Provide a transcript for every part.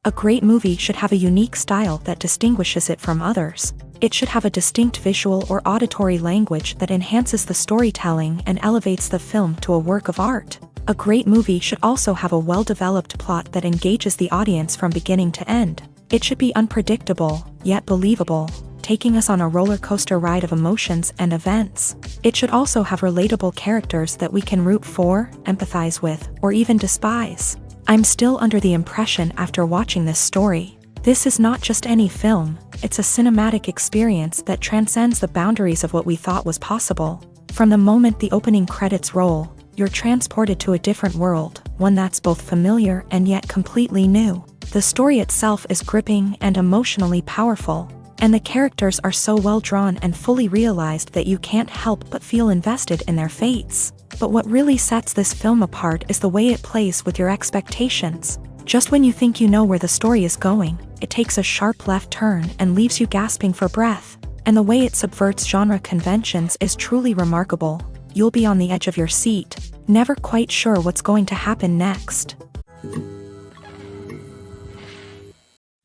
A great movie should have a unique style that distinguishes it from others. It should have a distinct visual or auditory language that enhances the storytelling and elevates the film to a work of art. A great movie should also have a well-developed plot that engages the audience from beginning to end. It should be unpredictable, yet believable, taking us on a roller coaster ride of emotions and events. It should also have relatable characters that we can root for, empathize with, or even despise. I'm still under the impression after watching this story. This is not just any film, it's a cinematic experience that transcends the boundaries of what we thought was possible. From the moment the opening credits roll, you're transported to a different world, one that's both familiar and yet completely new. The story itself is gripping and emotionally powerful, and the characters are so well drawn and fully realized that you can't help but feel invested in their fates. But what really sets this film apart is the way it plays with your expectations. Just when you think you know where the story is going, it takes a sharp left turn and leaves you gasping for breath. And the way it subverts genre conventions is truly remarkable. You'll be on the edge of your seat, never quite sure what's going to happen next.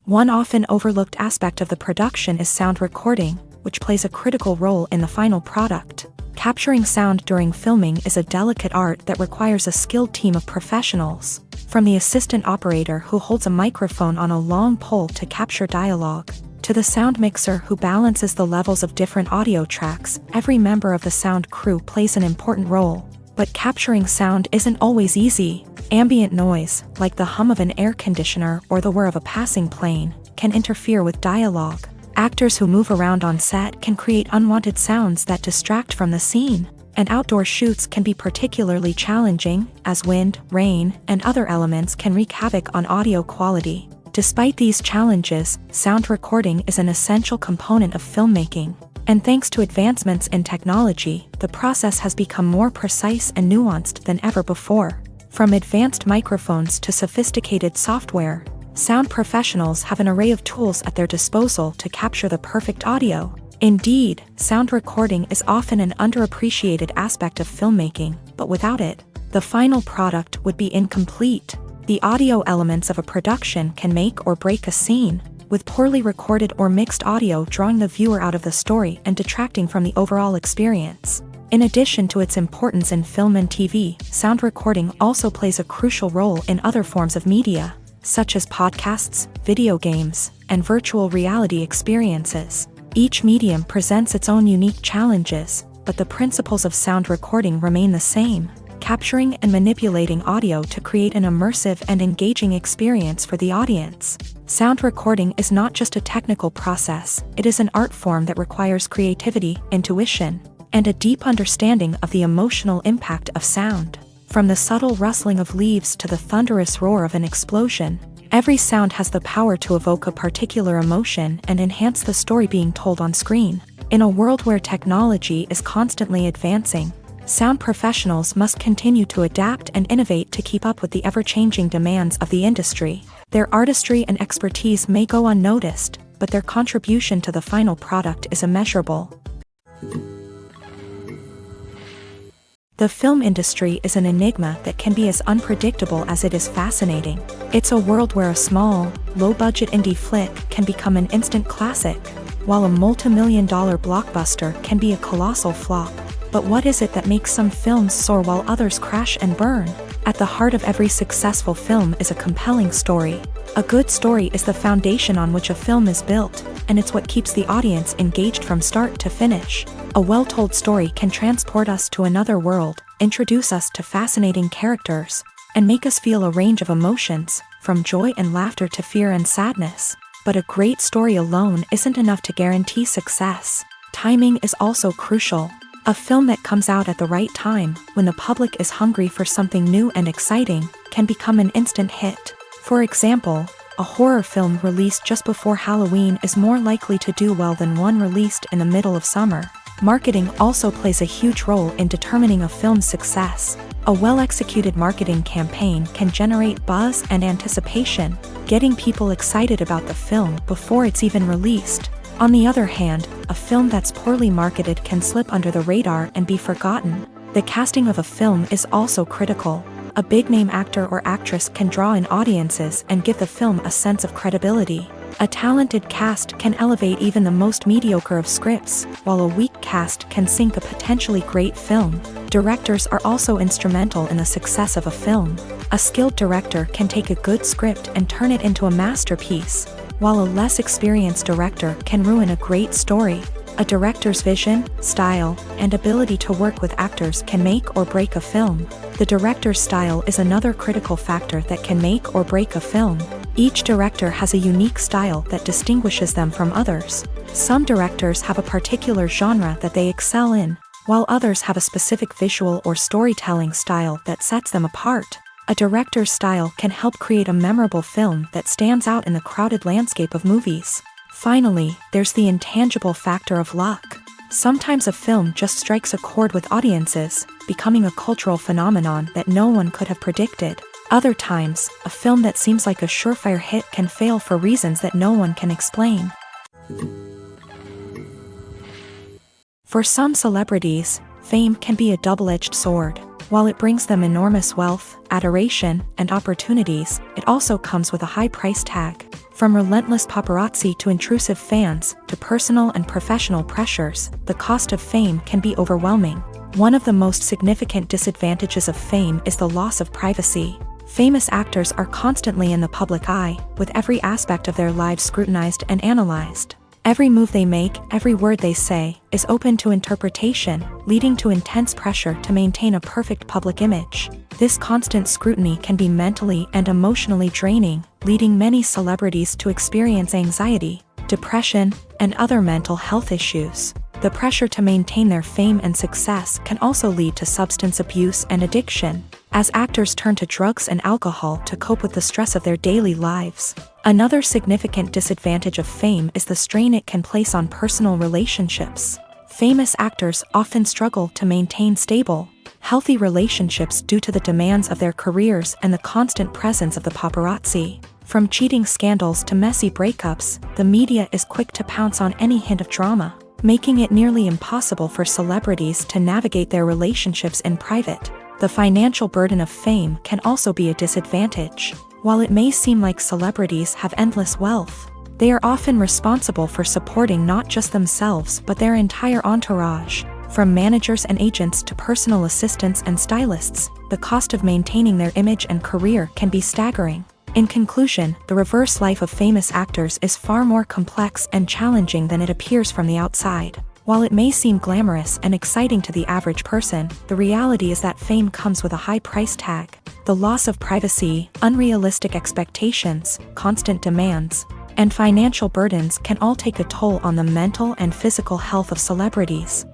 One often overlooked aspect of the production is sound recording, which plays a critical role in the final product. Capturing sound during filming is a delicate art that requires a skilled team of professionals. From the assistant operator who holds a microphone on a long pole to capture dialogue, to the sound mixer who balances the levels of different audio tracks, every member of the sound crew plays an important role. But capturing sound isn't always easy. Ambient noise, like the hum of an air conditioner or the whir of a passing plane, can interfere with dialogue. Actors who move around on set can create unwanted sounds that distract from the scene, and outdoor shoots can be particularly challenging, as wind, rain, and other elements can wreak havoc on audio quality. Despite these challenges, sound recording is an essential component of filmmaking, and thanks to advancements in technology, the process has become more precise and nuanced than ever before. From advanced microphones to sophisticated software, sound professionals have an array of tools at their disposal to capture the perfect audio. Indeed, sound recording is often an underappreciated aspect of filmmaking, but without it, the final product would be incomplete. The audio elements of a production can make or break a scene, with poorly recorded or mixed audio drawing the viewer out of the story and detracting from the overall experience. In addition to its importance in film and TV, sound recording also plays a crucial role in other forms of media, such as podcasts, video games, and virtual reality experiences. Each medium presents its own unique challenges, but the principles of sound recording remain the same, capturing and manipulating audio to create an immersive and engaging experience for the audience. Sound recording is not just a technical process, it is an art form that requires creativity, intuition, and a deep understanding of the emotional impact of sound. From the subtle rustling of leaves to the thunderous roar of an explosion, every sound has the power to evoke a particular emotion and enhance the story being told on screen. In a world where technology is constantly advancing, sound professionals must continue to adapt and innovate to keep up with the ever-changing demands of the industry. Their artistry and expertise may go unnoticed, but their contribution to the final product is immeasurable. The film industry is an enigma that can be as unpredictable as it is fascinating. It's a world where a small, low-budget indie flick can become an instant classic, while a multi-million-dollar blockbuster can be a colossal flop. But what is it that makes some films soar while others crash and burn? At the heart of every successful film is a compelling story. A good story is the foundation on which a film is built, and it's what keeps the audience engaged from start to finish. A well-told story can transport us to another world, introduce us to fascinating characters, and make us feel a range of emotions, from joy and laughter to fear and sadness. But a great story alone isn't enough to guarantee success. Timing is also crucial. A film that comes out at the right time, when the public is hungry for something new and exciting, can become an instant hit. For example, a horror film released just before Halloween is more likely to do well than one released in the middle of summer. Marketing also plays a huge role in determining a film's success. A well-executed marketing campaign can generate buzz and anticipation, getting people excited about the film before it's even released. On the other hand, a film that's poorly marketed can slip under the radar and be forgotten. The casting of a film is also critical. A big-name actor or actress can draw in audiences and give the film a sense of credibility. A talented cast can elevate even the most mediocre of scripts, while a weak cast can sink a potentially great film. Directors are also instrumental in the success of a film. A skilled director can take a good script and turn it into a masterpiece, while a less experienced director can ruin a great story. A director's vision, style, and ability to work with actors can make or break a film. The director's style is another critical factor that can make or break a film. Each director has a unique style that distinguishes them from others. Some directors have a particular genre that they excel in, while others have a specific visual or storytelling style that sets them apart. A director's style can help create a memorable film that stands out in the crowded landscape of movies. Finally, there's the intangible factor of luck. Sometimes a film just strikes a chord with audiences, becoming a cultural phenomenon that no one could have predicted. Other times, a film that seems like a surefire hit can fail for reasons that no one can explain. For some celebrities, fame can be a double-edged sword. While it brings them enormous wealth, adoration, and opportunities, it also comes with a high price tag. From relentless paparazzi to intrusive fans, to personal and professional pressures, the cost of fame can be overwhelming. One of the most significant disadvantages of fame is the loss of privacy. Famous actors are constantly in the public eye, with every aspect of their lives scrutinized and analyzed. Every move they make, every word they say, is open to interpretation, leading to intense pressure to maintain a perfect public image. This constant scrutiny can be mentally and emotionally draining, leading many celebrities to experience anxiety, depression, and other mental health issues. The pressure to maintain their fame and success can also lead to substance abuse and addiction, as actors turn to drugs and alcohol to cope with the stress of their daily lives. Another significant disadvantage of fame is the strain it can place on personal relationships. Famous actors often struggle to maintain stable, healthy relationships due to the demands of their careers and the constant presence of the paparazzi. From cheating scandals to messy breakups, the media is quick to pounce on any hint of drama, making it nearly impossible for celebrities to navigate their relationships in private. The financial burden of fame can also be a disadvantage. While it may seem like celebrities have endless wealth, they are often responsible for supporting not just themselves but their entire entourage. From managers and agents to personal assistants and stylists, the cost of maintaining their image and career can be staggering. In conclusion, the reverse life of famous actors is far more complex and challenging than it appears from the outside. While it may seem glamorous and exciting to the average person, the reality is that fame comes with a high price tag. The loss of privacy, unrealistic expectations, constant demands, and financial burdens can all take a toll on the mental and physical health of celebrities.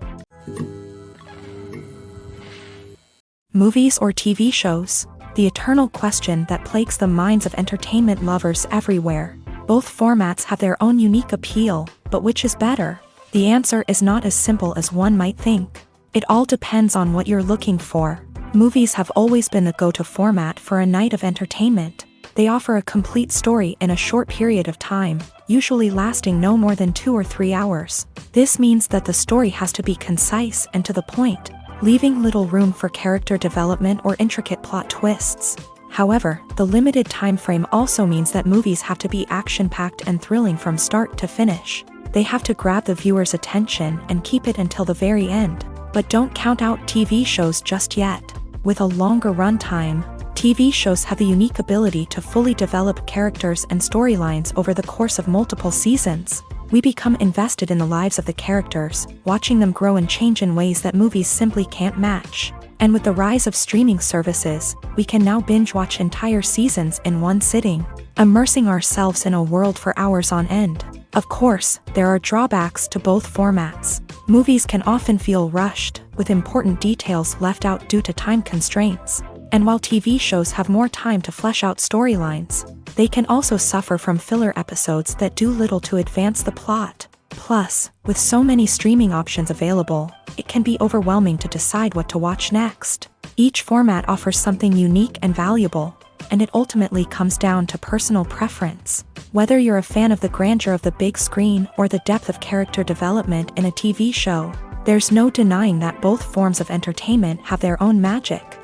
Movies or TV shows? The eternal question that plagues the minds of entertainment lovers everywhere. Both formats have their own unique appeal, but which is better? The answer is not as simple as one might think. It all depends on what you're looking for. Movies have always been the go-to format for a night of entertainment. They offer a complete story in a short period of time, usually lasting no more than 2 or 3 hours. This means that the story has to be concise and to the point, leaving little room for character development or intricate plot twists. However, the limited time frame also means that movies have to be action-packed and thrilling from start to finish. They have to grab the viewer's attention and keep it until the very end. But don't count out TV shows just yet. With a longer runtime, TV shows have the unique ability to fully develop characters and storylines over the course of multiple seasons. We become invested in the lives of the characters, watching them grow and change in ways that movies simply can't match. And with the rise of streaming services, we can now binge-watch entire seasons in one sitting, immersing ourselves in a world for hours on end. Of course, there are drawbacks to both formats. Movies can often feel rushed, with important details left out due to time constraints. And while TV shows have more time to flesh out storylines, they can also suffer from filler episodes that do little to advance the plot. Plus, with so many streaming options available, it can be overwhelming to decide what to watch next. Each format offers something unique and valuable, and it ultimately comes down to personal preference. Whether you're a fan of the grandeur of the big screen or the depth of character development in a TV show, there's no denying that both forms of entertainment have their own magic.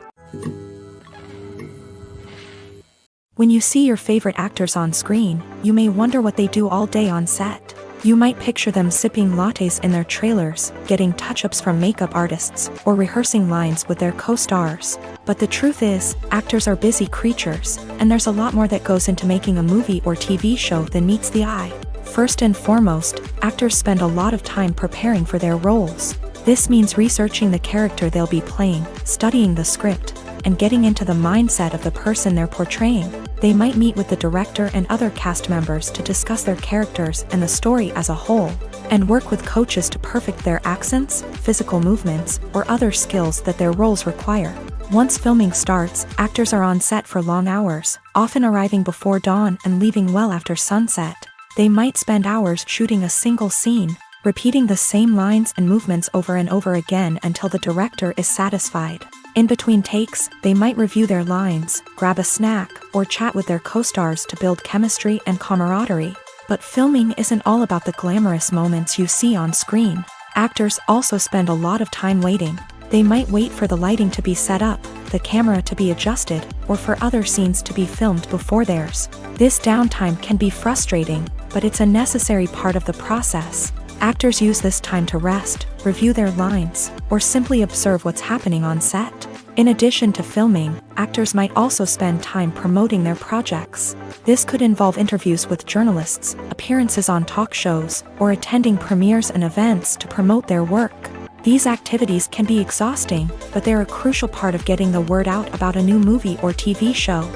When you see your favorite actors on screen, you may wonder what they do all day on set. You might picture them sipping lattes in their trailers, getting touch-ups from makeup artists, or rehearsing lines with their co-stars. But the truth is, actors are busy creatures, and there's a lot more that goes into making a movie or TV show than meets the eye. First and foremost, actors spend a lot of time preparing for their roles. This means researching the character they'll be playing, studying the script, and getting into the mindset of the person they're portraying. They might meet with the director and other cast members to discuss their characters and the story as a whole, and work with coaches to perfect their accents, physical movements, or other skills that their roles require. Once filming starts, actors are on set for long hours, often arriving before dawn and leaving well after sunset. They might spend hours shooting a single scene, repeating the same lines and movements over and over again until the director is satisfied. In between takes, they might review their lines, grab a snack, or chat with their co-stars to build chemistry and camaraderie. But filming isn't all about the glamorous moments you see on screen. Actors also spend a lot of time waiting. They might wait for the lighting to be set up, the camera to be adjusted, or for other scenes to be filmed before theirs. This downtime can be frustrating, but it's a necessary part of the process. Actors use this time to rest, review their lines, or simply observe what's happening on set. In addition to filming, actors might also spend time promoting their projects. This could involve interviews with journalists, appearances on talk shows, or attending premieres and events to promote their work. These activities can be exhausting, but they're a crucial part of getting the word out about a new movie or TV show.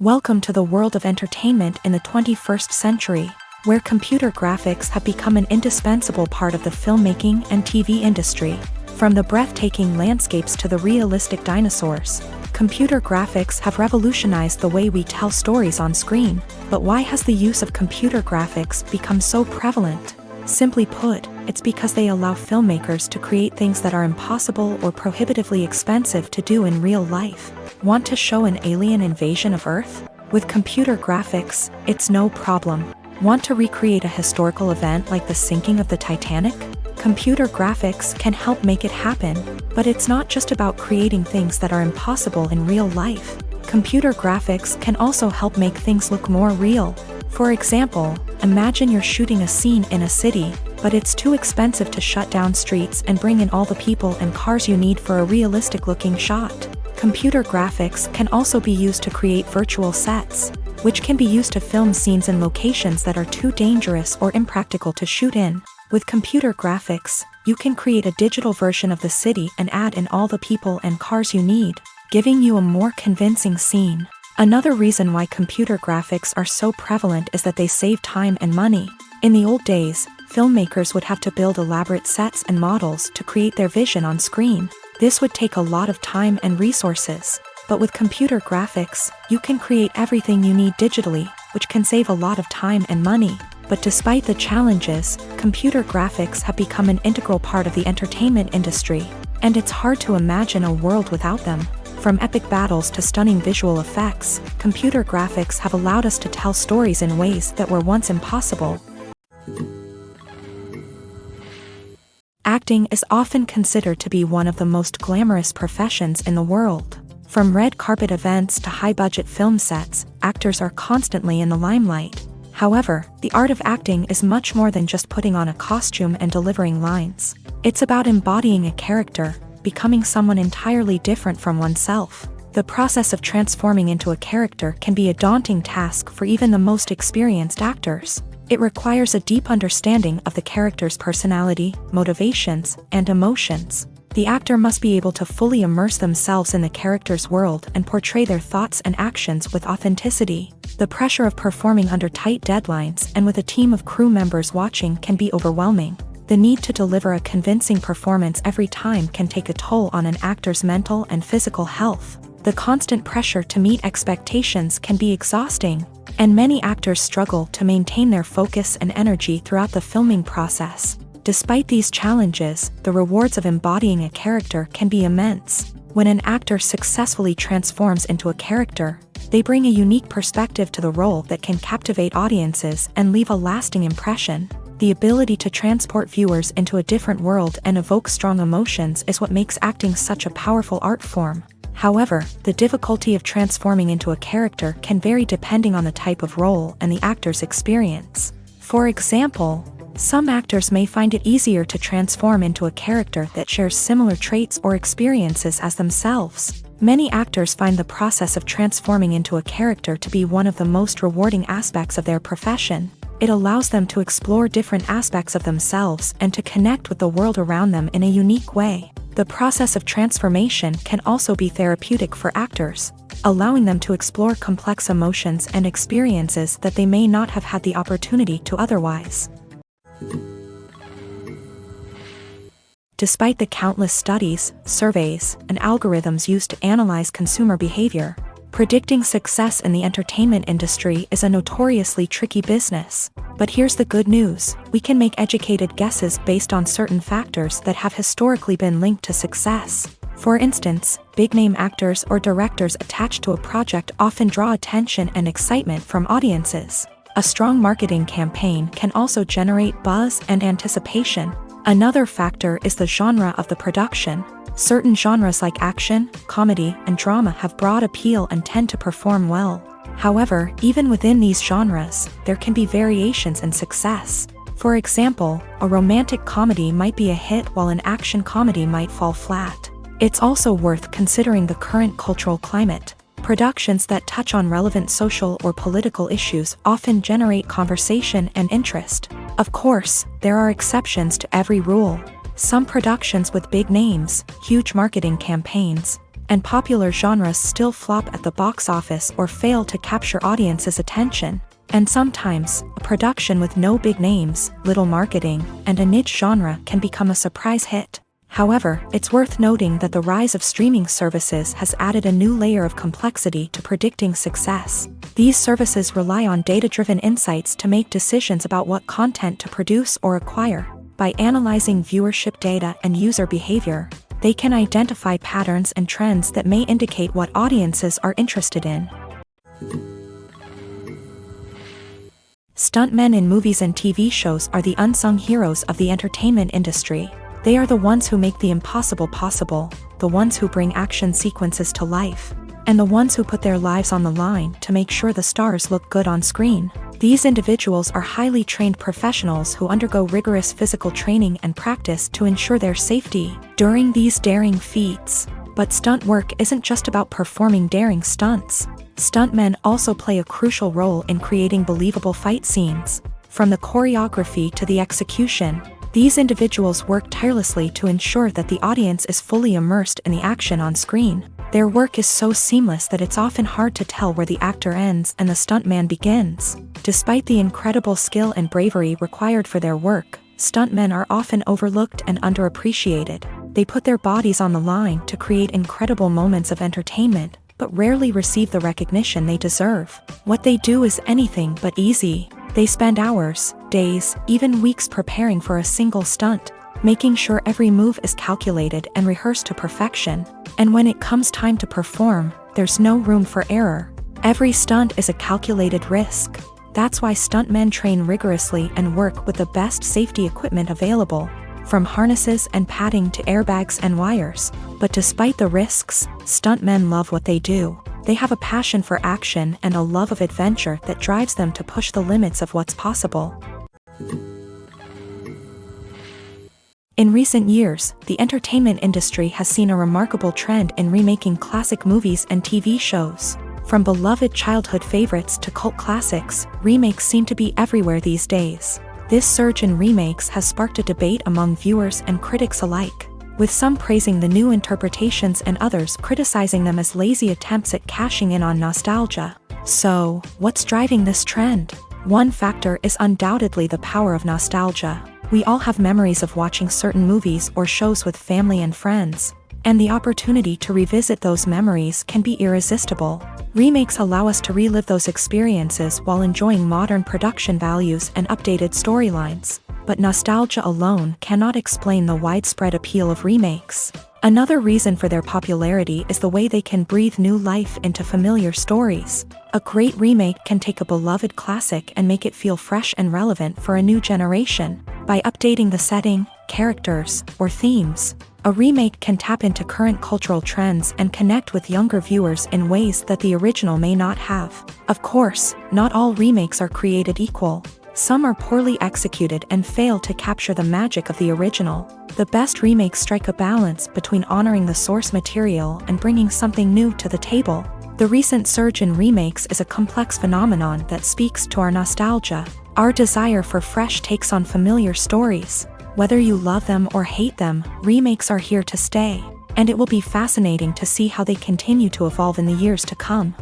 Welcome to the world of entertainment in the 21st century, where computer graphics have become an indispensable part of the filmmaking and TV industry. From the breathtaking landscapes to the realistic dinosaurs, computer graphics have revolutionized the way we tell stories on screen. But why has the use of computer graphics become so prevalent? Simply put, it's because they allow filmmakers to create things that are impossible or prohibitively expensive to do in real life. Want to show an alien invasion of Earth? With computer graphics, it's no problem. Want to recreate a historical event like the sinking of the Titanic? Computer graphics can help make it happen, but it's not just about creating things that are impossible in real life. Computer graphics can also help make things look more real. For example, imagine you're shooting a scene in a city, but it's too expensive to shut down streets and bring in all the people and cars you need for a realistic-looking shot. Computer graphics can also be used to create virtual sets, which can be used to film scenes in locations that are too dangerous or impractical to shoot in. With computer graphics, you can create a digital version of the city and add in all the people and cars you need, giving you a more convincing scene. Another reason why computer graphics are so prevalent is that they save time and money. In the old days, filmmakers would have to build elaborate sets and models to create their vision on screen. This would take a lot of time and resources. But with computer graphics, you can create everything you need digitally, which can save a lot of time and money. But despite the challenges, computer graphics have become an integral part of the entertainment industry, and it's hard to imagine a world without them. From epic battles to stunning visual effects, computer graphics have allowed us to tell stories in ways that were once impossible. Acting is often considered to be one of the most glamorous professions in the world. From red carpet events to high-budget film sets, actors are constantly in the limelight. However, the art of acting is much more than just putting on a costume and delivering lines. It's about embodying a character, becoming someone entirely different from oneself. The process of transforming into a character can be a daunting task for even the most experienced actors. It requires a deep understanding of the character's personality, motivations, and emotions. The actor must be able to fully immerse themselves in the character's world and portray their thoughts and actions with authenticity. The pressure of performing under tight deadlines and with a team of crew members watching can be overwhelming. The need to deliver a convincing performance every time can take a toll on an actor's mental and physical health. The constant pressure to meet expectations can be exhausting, and many actors struggle to maintain their focus and energy throughout the filming process. Despite these challenges, the rewards of embodying a character can be immense. When an actor successfully transforms into a character, they bring a unique perspective to the role that can captivate audiences and leave a lasting impression. The ability to transport viewers into a different world and evoke strong emotions is what makes acting such a powerful art form. However, the difficulty of transforming into a character can vary depending on the type of role and the actor's experience. For example, some actors may find it easier to transform into a character that shares similar traits or experiences as themselves. Many actors find the process of transforming into a character to be one of the most rewarding aspects of their profession. It allows them to explore different aspects of themselves and to connect with the world around them in a unique way. The process of transformation can also be therapeutic for actors, allowing them to explore complex emotions and experiences that they may not have had the opportunity to otherwise. Despite the countless studies, surveys, and algorithms used to analyze consumer behavior, predicting success in the entertainment industry is a notoriously tricky business. But here's the good news: we can make educated guesses based on certain factors that have historically been linked to success. For instance, big-name actors or directors attached to a project often draw attention and excitement from audiences. A strong marketing campaign can also generate buzz and anticipation. Another factor is the genre of the production. Certain genres like action, comedy, and drama have broad appeal and tend to perform well. However, even within these genres, there can be variations in success. For example, a romantic comedy might be a hit while an action comedy might fall flat. It's also worth considering the current cultural climate. Productions that touch on relevant social or political issues often generate conversation and interest. Of course, there are exceptions to every rule. Some productions with big names, huge marketing campaigns, and popular genres still flop at the box office or fail to capture audiences' attention. And sometimes, a production with no big names, little marketing, and a niche genre can become a surprise hit. However, it's worth noting that the rise of streaming services has added a new layer of complexity to predicting success. These services rely on data-driven insights to make decisions about what content to produce or acquire. By analyzing viewership data and user behavior, they can identify patterns and trends that may indicate what audiences are interested in. Stuntmen in movies and TV shows are the unsung heroes of the entertainment industry. They are the ones who make the impossible possible, the ones who bring action sequences to life, and the ones who put their lives on the line to make sure the stars look good on screen. These individuals are highly trained professionals who undergo rigorous physical training and practice to ensure their safety during these daring feats. But stunt work isn't just about performing daring stunts. Stuntmen also play a crucial role in creating believable fight scenes. From the choreography to the execution, these individuals work tirelessly to ensure that the audience is fully immersed in the action on screen. Their work is so seamless that it's often hard to tell where the actor ends and the stuntman begins. Despite the incredible skill and bravery required for their work, stuntmen are often overlooked and underappreciated. They put their bodies on the line to create incredible moments of entertainment, but rarely receive the recognition they deserve. What they do is anything but easy. They spend hours, days, even weeks preparing for a single stunt, making sure every move is calculated and rehearsed to perfection. And when it comes time to perform, there's no room for error. Every stunt is a calculated risk. That's why stuntmen train rigorously and work with the best safety equipment available, from harnesses and padding to airbags and wires. But despite the risks, stuntmen love what they do. They have a passion for action and a love of adventure that drives them to push the limits of what's possible. In recent years, the entertainment industry has seen a remarkable trend in remaking classic movies and TV shows. From beloved childhood favorites to cult classics, remakes seem to be everywhere these days. This surge in remakes has sparked a debate among viewers and critics alike, with some praising the new interpretations and others criticizing them as lazy attempts at cashing in on nostalgia. So, what's driving this trend? One factor is undoubtedly the power of nostalgia. We all have memories of watching certain movies or shows with family and friends, and the opportunity to revisit those memories can be irresistible. Remakes allow us to relive those experiences while enjoying modern production values and updated storylines. But nostalgia alone cannot explain the widespread appeal of remakes. Another reason for their popularity is the way they can breathe new life into familiar stories. A great remake can take a beloved classic and make it feel fresh and relevant for a new generation. By updating the setting, characters, or themes, a remake can tap into current cultural trends and connect with younger viewers in ways that the original may not have. Of course, not all remakes are created equal. Some are poorly executed and fail to capture the magic of the original. The best remakes strike a balance between honoring the source material and bringing something new to the table. The recent surge in remakes is a complex phenomenon that speaks to our nostalgia, our desire for fresh takes on familiar stories. Whether you love them or hate them, remakes are here to stay, and it will be fascinating to see how they continue to evolve in the years to come.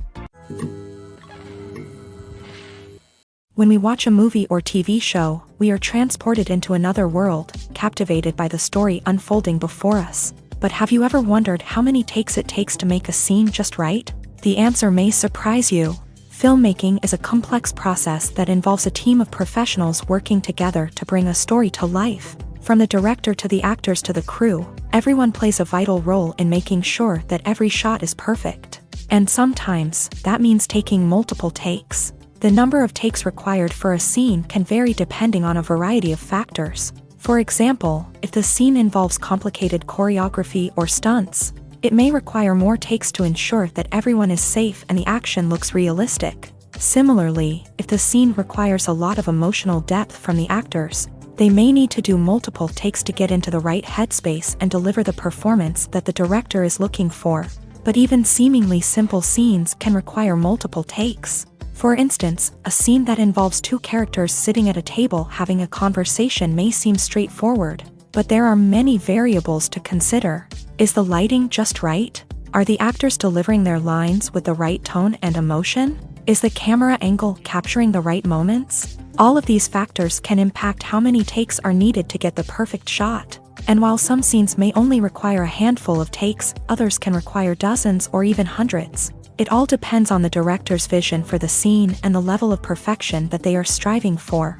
When we watch a movie or TV show, we are transported into another world, captivated by the story unfolding before us. But have you ever wondered how many takes it takes to make a scene just right? The answer may surprise you. Filmmaking is a complex process that involves a team of professionals working together to bring a story to life. From the director to the actors to the crew, everyone plays a vital role in making sure that every shot is perfect. And sometimes, that means taking multiple takes. The number of takes required for a scene can vary depending on a variety of factors. For example, if the scene involves complicated choreography or stunts, it may require more takes to ensure that everyone is safe and the action looks realistic. Similarly, if the scene requires a lot of emotional depth from the actors, they may need to do multiple takes to get into the right headspace and deliver the performance that the director is looking for. But even seemingly simple scenes can require multiple takes. For instance, a scene that involves two characters sitting at a table having a conversation may seem straightforward, but there are many variables to consider. Is the lighting just right? Are the actors delivering their lines with the right tone and emotion? Is the camera angle capturing the right moments? All of these factors can impact how many takes are needed to get the perfect shot. And while some scenes may only require a handful of takes, others can require dozens or even hundreds. It all depends on the director's vision for the scene and the level of perfection that they are striving for.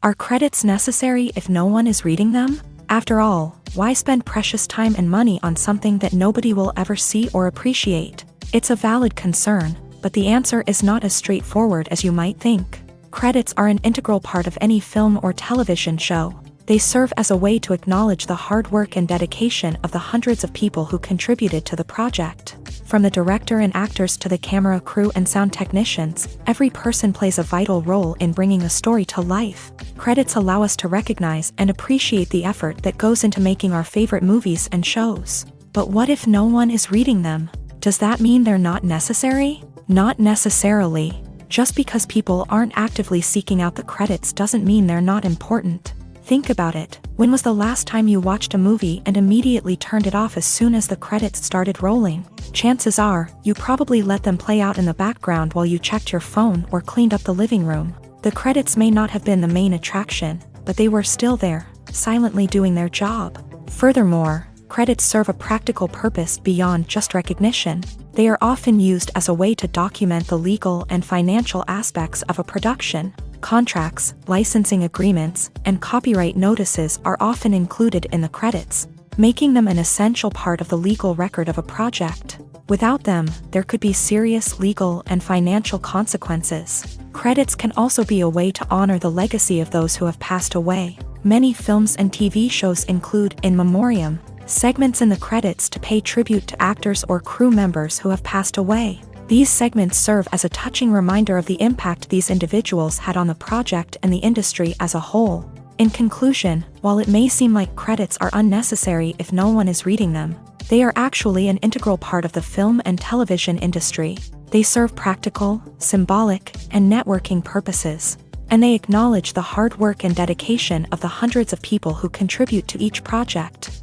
Are credits necessary if no one is reading them? After all, why spend precious time and money on something that nobody will ever see or appreciate? It's a valid concern, but the answer is not as straightforward as you might think. Credits are an integral part of any film or television show. They serve as a way to acknowledge the hard work and dedication of the hundreds of people who contributed to the project. From the director and actors to the camera crew and sound technicians, every person plays a vital role in bringing a story to life. Credits allow us to recognize and appreciate the effort that goes into making our favorite movies and shows. But what if no one is reading them? Does that mean they're not necessary? Not necessarily. Just because people aren't actively seeking out the credits doesn't mean they're not important. Think about it. When was the last time you watched a movie and immediately turned it off as soon as the credits started rolling? Chances are, you probably let them play out in the background while you checked your phone or cleaned up the living room. The credits may not have been the main attraction, but they were still there, silently doing their job. Furthermore, credits serve a practical purpose beyond just recognition. They are often used as a way to document the legal and financial aspects of a production. Contracts, licensing agreements, and copyright notices are often included in the credits, making them an essential part of the legal record of a project. Without them, there could be serious legal and financial consequences. Credits can also be a way to honor the legacy of those who have passed away. Many films and TV shows include in memoriam segments in the credits to pay tribute to actors or crew members who have passed away. These segments serve as a touching reminder of the impact these individuals had on the project and the industry as a whole. In conclusion, while it may seem like credits are unnecessary if no one is reading them, they are actually an integral part of the film and television industry. They serve practical, symbolic, and networking purposes, and they acknowledge the hard work and dedication of the hundreds of people who contribute to each project.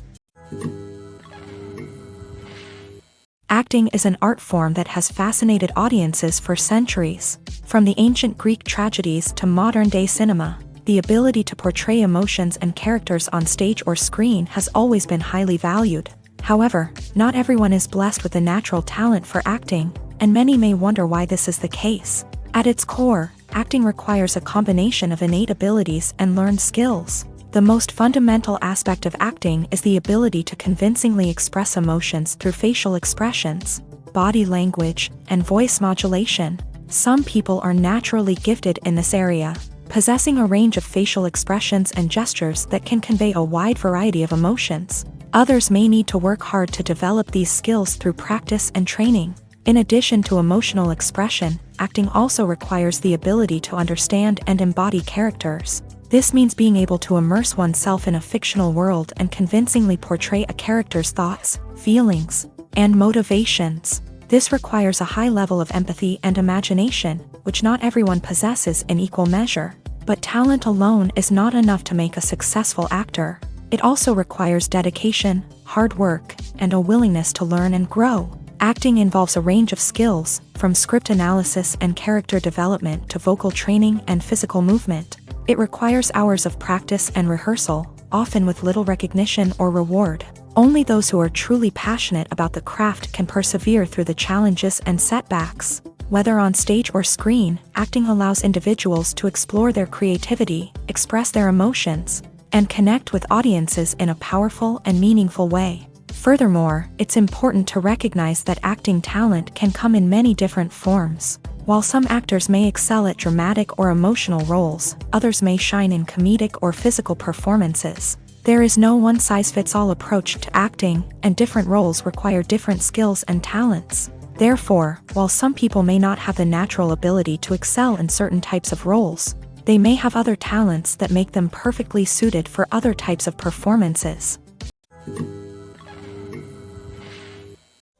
Acting is an art form that has fascinated audiences for centuries. From the ancient Greek tragedies to modern-day cinema, the ability to portray emotions and characters on stage or screen has always been highly valued. However, not everyone is blessed with the natural talent for acting, and many may wonder why this is the case. At its core, acting requires a combination of innate abilities and learned skills. The most fundamental aspect of acting is the ability to convincingly express emotions through facial expressions, body language, and voice modulation. Some people are naturally gifted in this area, possessing a range of facial expressions and gestures that can convey a wide variety of emotions. Others may need to work hard to develop these skills through practice and training. In addition to emotional expression, acting also requires the ability to understand and embody characters. This means being able to immerse oneself in a fictional world and convincingly portray a character's thoughts, feelings, and motivations. This requires a high level of empathy and imagination, which not everyone possesses in equal measure. But talent alone is not enough to make a successful actor. It also requires dedication, hard work, and a willingness to learn and grow. Acting involves a range of skills, from script analysis and character development to vocal training and physical movement. It requires hours of practice and rehearsal, often with little recognition or reward. Only those who are truly passionate about the craft can persevere through the challenges and setbacks. Whether on stage or screen, acting allows individuals to explore their creativity, express their emotions, and connect with audiences in a powerful and meaningful way. Furthermore, it's important to recognize that acting talent can come in many different forms. While some actors may excel at dramatic or emotional roles, others may shine in comedic or physical performances. There is no one-size-fits-all approach to acting, and different roles require different skills and talents. Therefore, while some people may not have the natural ability to excel in certain types of roles, they may have other talents that make them perfectly suited for other types of performances.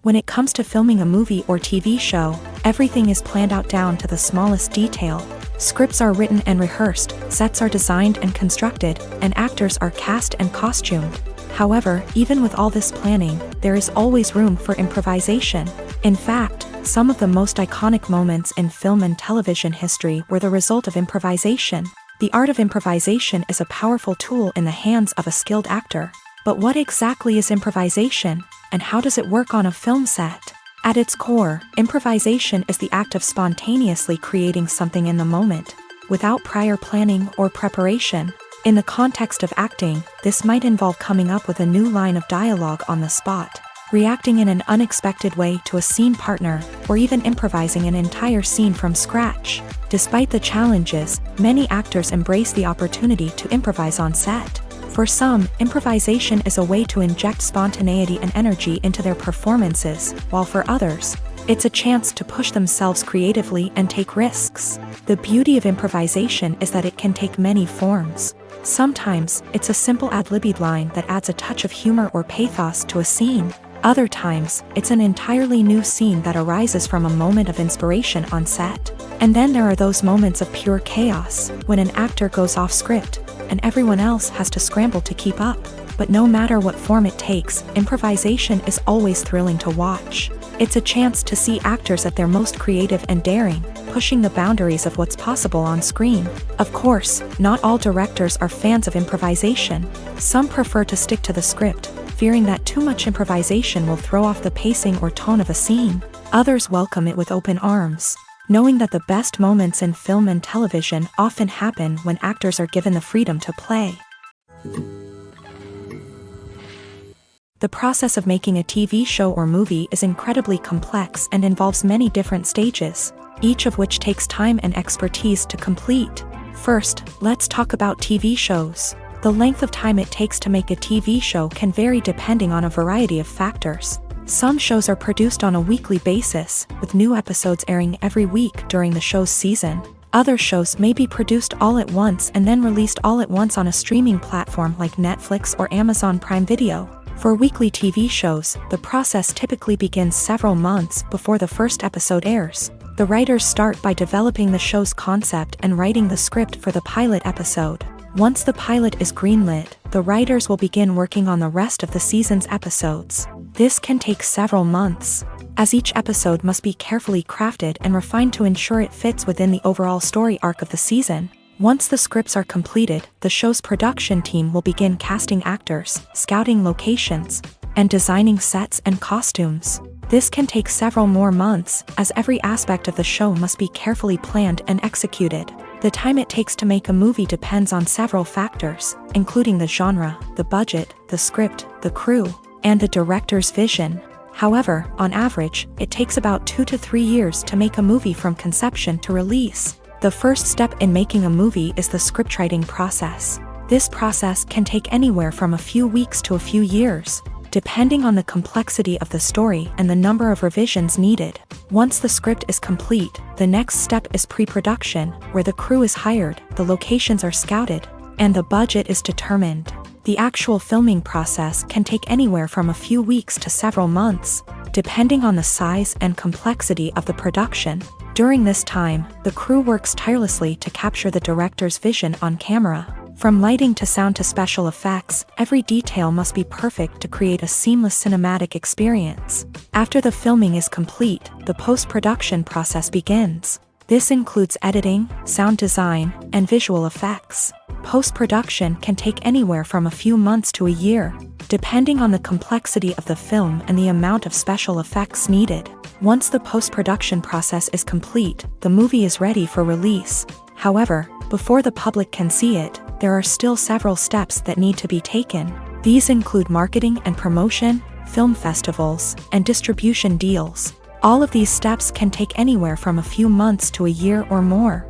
When it comes to filming a movie or TV show, everything is planned out down to the smallest detail. Scripts are written and rehearsed, sets are designed and constructed, and actors are cast and costumed. However, even with all this planning, there is always room for improvisation. In fact, some of the most iconic moments in film and television history were the result of improvisation. The art of improvisation is a powerful tool in the hands of a skilled actor. But what exactly is improvisation, and how does it work on a film set? At its core, improvisation is the act of spontaneously creating something in the moment, without prior planning or preparation. In the context of acting, this might involve coming up with a new line of dialogue on the spot, reacting in an unexpected way to a scene partner, or even improvising an entire scene from scratch. Despite the challenges, many actors embrace the opportunity to improvise on set. For some, improvisation is a way to inject spontaneity and energy into their performances, while for others, it's a chance to push themselves creatively and take risks. The beauty of improvisation is that it can take many forms. Sometimes, it's a simple ad-libbed line that adds a touch of humor or pathos to a scene. Other times, it's an entirely new scene that arises from a moment of inspiration on set. And then there are those moments of pure chaos, when an actor goes off script, and everyone else has to scramble to keep up. But no matter what form it takes, improvisation is always thrilling to watch. It's a chance to see actors at their most creative and daring, pushing the boundaries of what's possible on screen. Of course, not all directors are fans of improvisation. Some prefer to stick to the script, fearing that too much improvisation will throw off the pacing or tone of a scene. Others welcome it with open arms, knowing that the best moments in film and television often happen when actors are given the freedom to play. The process of making a TV show or movie is incredibly complex and involves many different stages, each of which takes time and expertise to complete. First, let's talk about TV shows. The length of time it takes to make a TV show can vary depending on a variety of factors. Some shows are produced on a weekly basis, with new episodes airing every week during the show's season. Other shows may be produced all at once and then released all at once on a streaming platform like Netflix or Amazon Prime Video. For weekly TV shows, the process typically begins several months before the first episode airs. The writers start by developing the show's concept and writing the script for the pilot episode. Once the pilot is greenlit, the writers will begin working on the rest of the season's episodes. This can take several months, as each episode must be carefully crafted and refined to ensure it fits within the overall story arc of the season. Once the scripts are completed, the show's production team will begin casting actors, scouting locations, and designing sets and costumes. This can take several more months, as every aspect of the show must be carefully planned and executed. The time it takes to make a movie depends on several factors, including the genre, the budget, the script, the crew, and the director's vision. However, on average, it takes about 2 to 3 years to make a movie from conception to release. The first step in making a movie is the scriptwriting process. This process can take anywhere from a few weeks to a few years, depending on the complexity of the story and the number of revisions needed. Once the script is complete, the next step is pre-production, where the crew is hired, the locations are scouted, and the budget is determined. The actual filming process can take anywhere from a few weeks to several months, depending on the size and complexity of the production. During this time, the crew works tirelessly to capture the director's vision on camera. From lighting to sound to special effects, every detail must be perfect to create a seamless cinematic experience. After the filming is complete, the post-production process begins. This includes editing, sound design, and visual effects. Post-production can take anywhere from a few months to a year, depending on the complexity of the film and the amount of special effects needed. Once the post-production process is complete, the movie is ready for release. However, before the public can see it, there are still several steps that need to be taken. These include marketing and promotion, film festivals, and distribution deals. All of these steps can take anywhere from a few months to a year or more.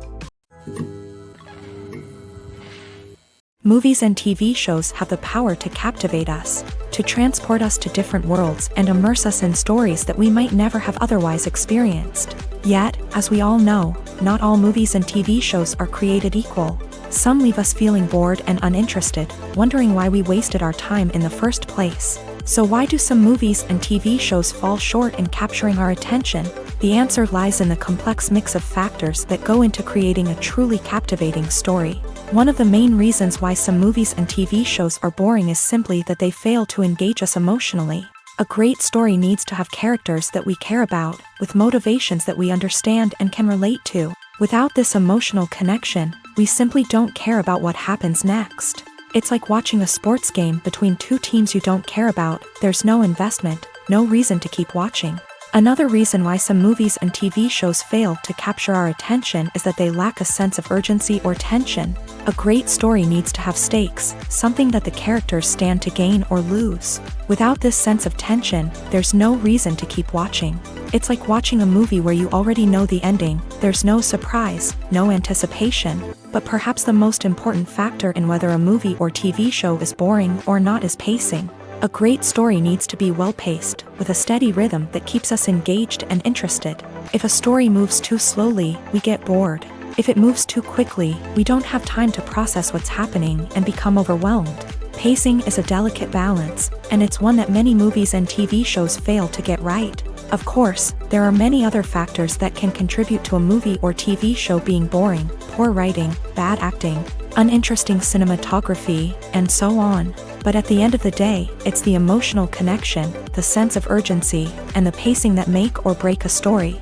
Movies and TV shows have the power to captivate us, to transport us to different worlds and immerse us in stories that we might never have otherwise experienced. Yet, as we all know, not all movies and TV shows are created equal. Some leave us feeling bored and uninterested, wondering why we wasted our time in the first place. So why do some movies and TV shows fall short in capturing our attention? The answer lies in the complex mix of factors that go into creating a truly captivating story. One of the main reasons why some movies and TV shows are boring is simply that they fail to engage us emotionally. A great story needs to have characters that we care about, with motivations that we understand and can relate to. Without this emotional connection, we simply don't care about what happens next. It's like watching a sports game between two teams you don't care about. There's no investment, no reason to keep watching. Another reason why some movies and TV shows fail to capture our attention is that they lack a sense of urgency or tension. A great story needs to have stakes, something that the characters stand to gain or lose. Without this sense of tension, there's no reason to keep watching. It's like watching a movie where you already know the ending. There's no surprise, no anticipation. But perhaps the most important factor in whether a movie or TV show is boring or not is pacing. A great story needs to be well-paced, with a steady rhythm that keeps us engaged and interested. If a story moves too slowly, we get bored. If it moves too quickly, we don't have time to process what's happening and become overwhelmed. Pacing is a delicate balance, and it's one that many movies and TV shows fail to get right. Of course, there are many other factors that can contribute to a movie or TV show being boring: poor writing, bad acting, uninteresting cinematography, and so on. But at the end of the day, it's the emotional connection, the sense of urgency, and the pacing that make or break a story.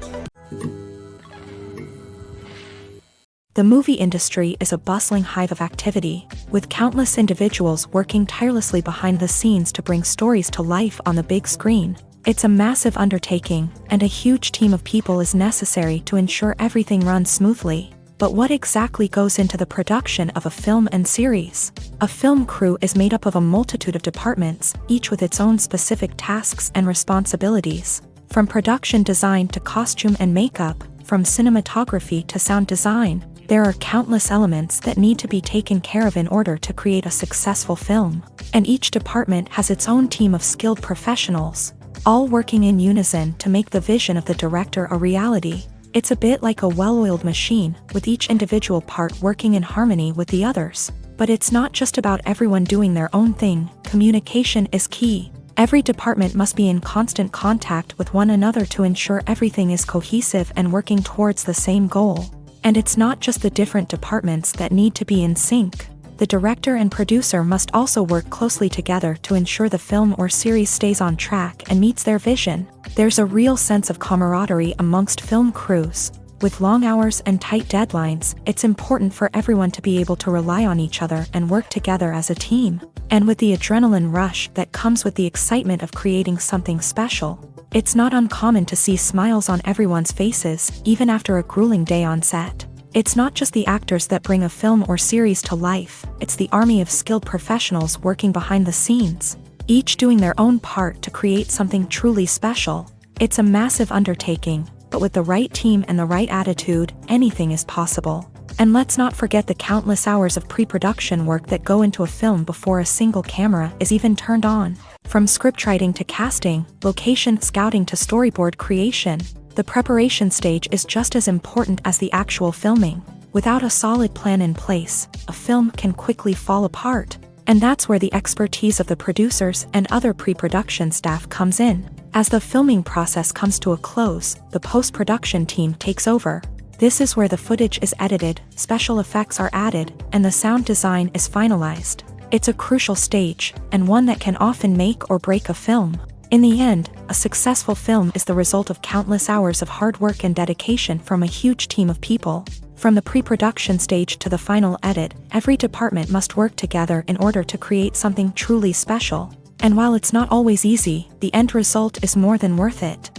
The movie industry is a bustling hive of activity, with countless individuals working tirelessly behind the scenes to bring stories to life on the big screen. It's a massive undertaking, and a huge team of people is necessary to ensure everything runs smoothly. But what exactly goes into the production of a film and series? A film crew is made up of a multitude of departments, each with its own specific tasks and responsibilities. From production design to costume and makeup, from cinematography to sound design, there are countless elements that need to be taken care of in order to create a successful film. And each department has its own team of skilled professionals. all working in unison to make the vision of the director a reality. It's a bit like a well-oiled machine, with each individual part working in harmony with the others. But it's not just about everyone doing their own thing. Communication is key. Every department must be in constant contact with one another to ensure everything is cohesive and working towards the same goal. And it's not just the different departments that need to be in sync. The director and producer must also work closely together to ensure the film or series stays on track and meets their vision. There's a real sense of camaraderie amongst film crews. With long hours and tight deadlines, it's important for everyone to be able to rely on each other and work together as a team. And with the adrenaline rush that comes with the excitement of creating something special, it's not uncommon to see smiles on everyone's faces, even after a grueling day on set. It's not just the actors that bring a film or series to life, it's the army of skilled professionals working behind the scenes, each doing their own part to create something truly special. It's a massive undertaking, but with the right team and the right attitude, anything is possible. And let's not forget the countless hours of pre-production work that go into a film before a single camera is even turned on. From scriptwriting to casting, location scouting to storyboard creation, the preparation stage is just as important as the actual filming. Without a solid plan in place, a film can quickly fall apart. And that's where the expertise of the producers and other pre-production staff comes in. As the filming process comes to a close, the post-production team takes over. This is where the footage is edited, special effects are added, and the sound design is finalized. It's a crucial stage, and one that can often make or break a film. In the end, a successful film is the result of countless hours of hard work and dedication from a huge team of people. From the pre-production stage to the final edit, every department must work together in order to create something truly special. And while it's not always easy, the end result is more than worth it.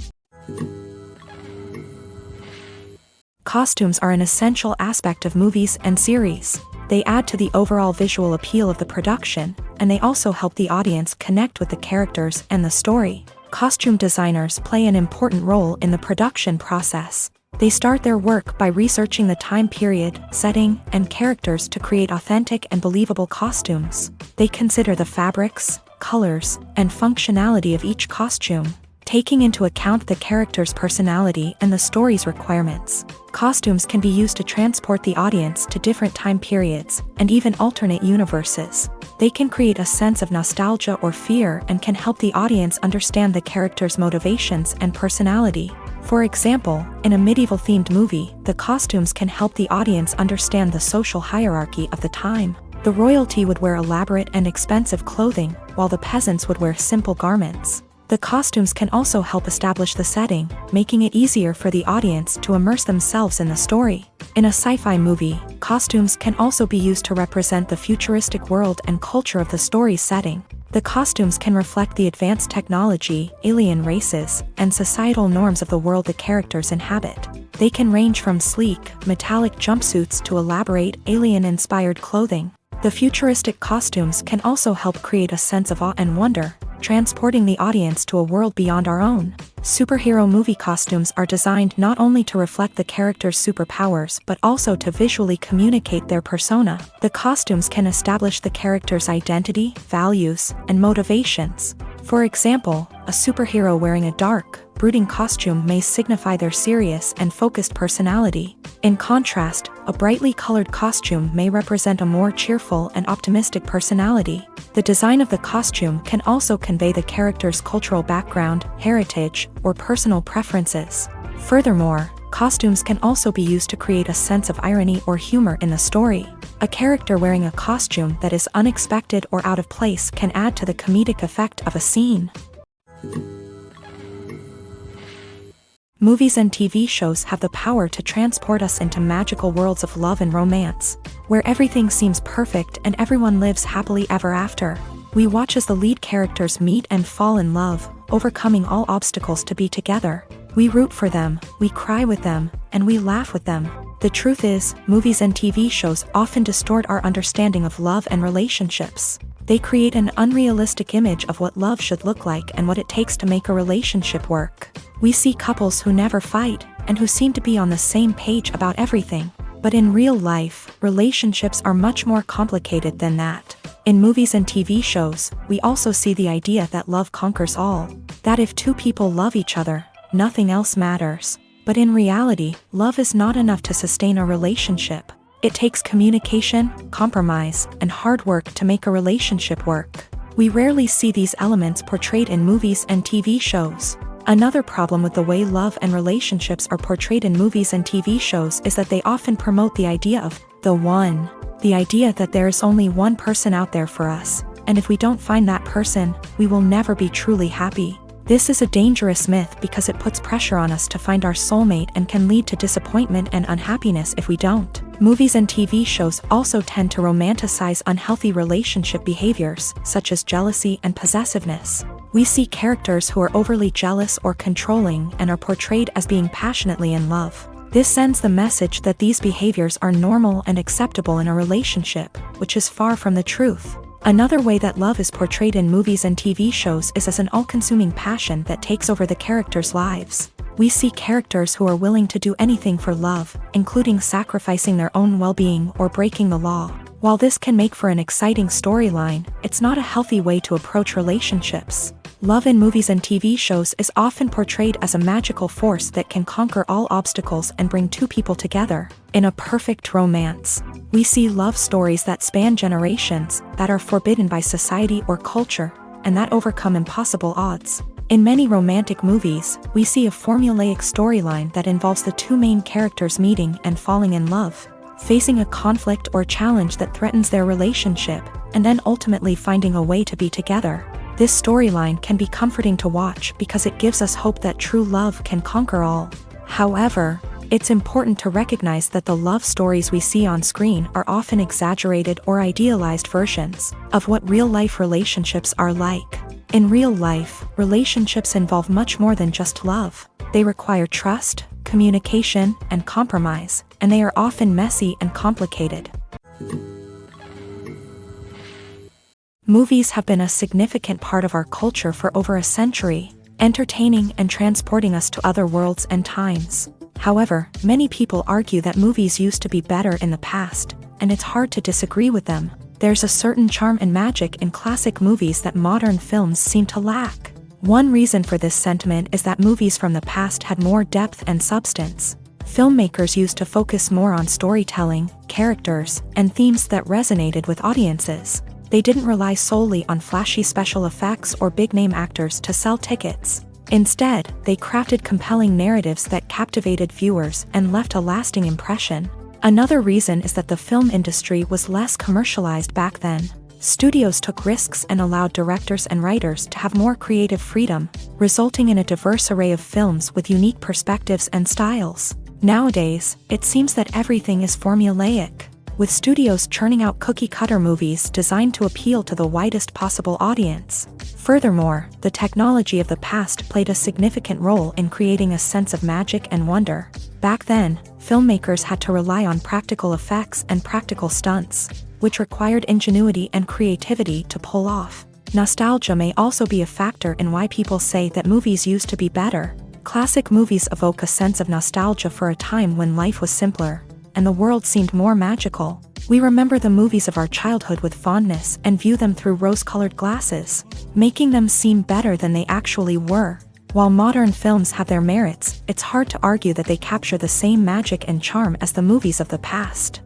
Costumes are an essential aspect of movies and series. They add to the overall visual appeal of the production, and they also help the audience connect with the characters and the story. Costume designers play an important role in the production process. They start their work by researching the time period, setting, and characters to create authentic and believable costumes. They consider the fabrics, colors, and functionality of each costume, taking into account the character's personality and the story's requirements. Costumes can be used to transport the audience to different time periods, and even alternate universes. They can create a sense of nostalgia or fear and can help the audience understand the character's motivations and personality. For example, in a medieval-themed movie, the costumes can help the audience understand the social hierarchy of the time. The royalty would wear elaborate and expensive clothing, while the peasants would wear simple garments. The costumes can also help establish the setting, making it easier for the audience to immerse themselves in the story. In a sci-fi movie, costumes can also be used to represent the futuristic world and culture of the story's setting. The costumes can reflect the advanced technology, alien races, and societal norms of the world the characters inhabit. They can range from sleek, metallic jumpsuits to elaborate, alien-inspired clothing. The futuristic costumes can also help create a sense of awe and wonder, transporting the audience to a world beyond our own. Superhero movie costumes are designed not only to reflect the character's superpowers but also to visually communicate their persona. The costumes can establish the character's identity, values, and motivations. For example, a superhero wearing a dark, brooding costume may signify their serious and focused personality. In contrast, a brightly colored costume may represent a more cheerful and optimistic personality. The design of the costume can also convey the character's cultural background, heritage, or personal preferences. Furthermore, costumes can also be used to create a sense of irony or humor in the story. A character wearing a costume that is unexpected or out of place can add to the comedic effect of a scene. Movies and TV shows have the power to transport us into magical worlds of love and romance, where everything seems perfect and everyone lives happily ever after. We watch as the lead characters meet and fall in love, overcoming all obstacles to be together. We root for them, we cry with them, and we laugh with them. The truth is, movies and TV shows often distort our understanding of love and relationships. They create an unrealistic image of what love should look like and what it takes to make a relationship work. We see couples who never fight, and who seem to be on the same page about everything. But in real life, relationships are much more complicated than that. In movies and TV shows, we also see the idea that love conquers all, that if two people love each other, nothing else matters. But in reality, love is not enough to sustain a relationship. It takes communication, compromise, and hard work to make a relationship work. We rarely see these elements portrayed in movies and TV shows. Another problem with the way love and relationships are portrayed in movies and TV shows is that they often promote the idea of the one. The idea that there is only one person out there for us, and if we don't find that person, we will never be truly happy. This is a dangerous myth because it puts pressure on us to find our soulmate and can lead to disappointment and unhappiness if we don't. Movies and TV shows also tend to romanticize unhealthy relationship behaviors, such as jealousy and possessiveness. We see characters who are overly jealous or controlling and are portrayed as being passionately in love. This sends the message that these behaviors are normal and acceptable in a relationship, which is far from the truth. Another way that love is portrayed in movies and TV shows is as an all-consuming passion that takes over the characters' lives. We see characters who are willing to do anything for love, including sacrificing their own well-being or breaking the law. While this can make for an exciting storyline, it's not a healthy way to approach relationships. Love in movies and TV shows is often portrayed as a magical force that can conquer all obstacles and bring two people together in a perfect romance. We see love stories that span generations, that are forbidden by society or culture, and that overcome impossible odds. In many romantic movies, we see a formulaic storyline that involves the two main characters meeting and falling in love, facing a conflict or challenge that threatens their relationship, and then ultimately finding a way to be together. This storyline can be comforting to watch because it gives us hope that true love can conquer all. However, it's important to recognize that the love stories we see on screen are often exaggerated or idealized versions of what real-life relationships are like. In real life, relationships involve much more than just love. They require trust, communication, and compromise, and they are often messy and complicated. Movies have been a significant part of our culture for over a century, entertaining and transporting us to other worlds and times. However, many people argue that movies used to be better in the past, and it's hard to disagree with them. There's a certain charm and magic in classic movies that modern films seem to lack. One reason for this sentiment is that movies from the past had more depth and substance. Filmmakers used to focus more on storytelling, characters, and themes that resonated with audiences. They didn't rely solely on flashy special effects or big-name actors to sell tickets. Instead, they crafted compelling narratives that captivated viewers and left a lasting impression. Another reason is that the film industry was less commercialized back then. Studios took risks and allowed directors and writers to have more creative freedom, resulting in a diverse array of films with unique perspectives and styles. Nowadays, it seems that everything is formulaic, with studios churning out cookie-cutter movies designed to appeal to the widest possible audience. Furthermore, the technology of the past played a significant role in creating a sense of magic and wonder. Back then, filmmakers had to rely on practical effects and practical stunts, which required ingenuity and creativity to pull off. Nostalgia may also be a factor in why people say that movies used to be better. Classic movies evoke a sense of nostalgia for a time when life was simpler, and the world seemed more magical. We remember the movies of our childhood with fondness and view them through rose-colored glasses, making them seem better than they actually were. While modern films have their merits, it's hard to argue that they capture the same magic and charm as the movies of the past.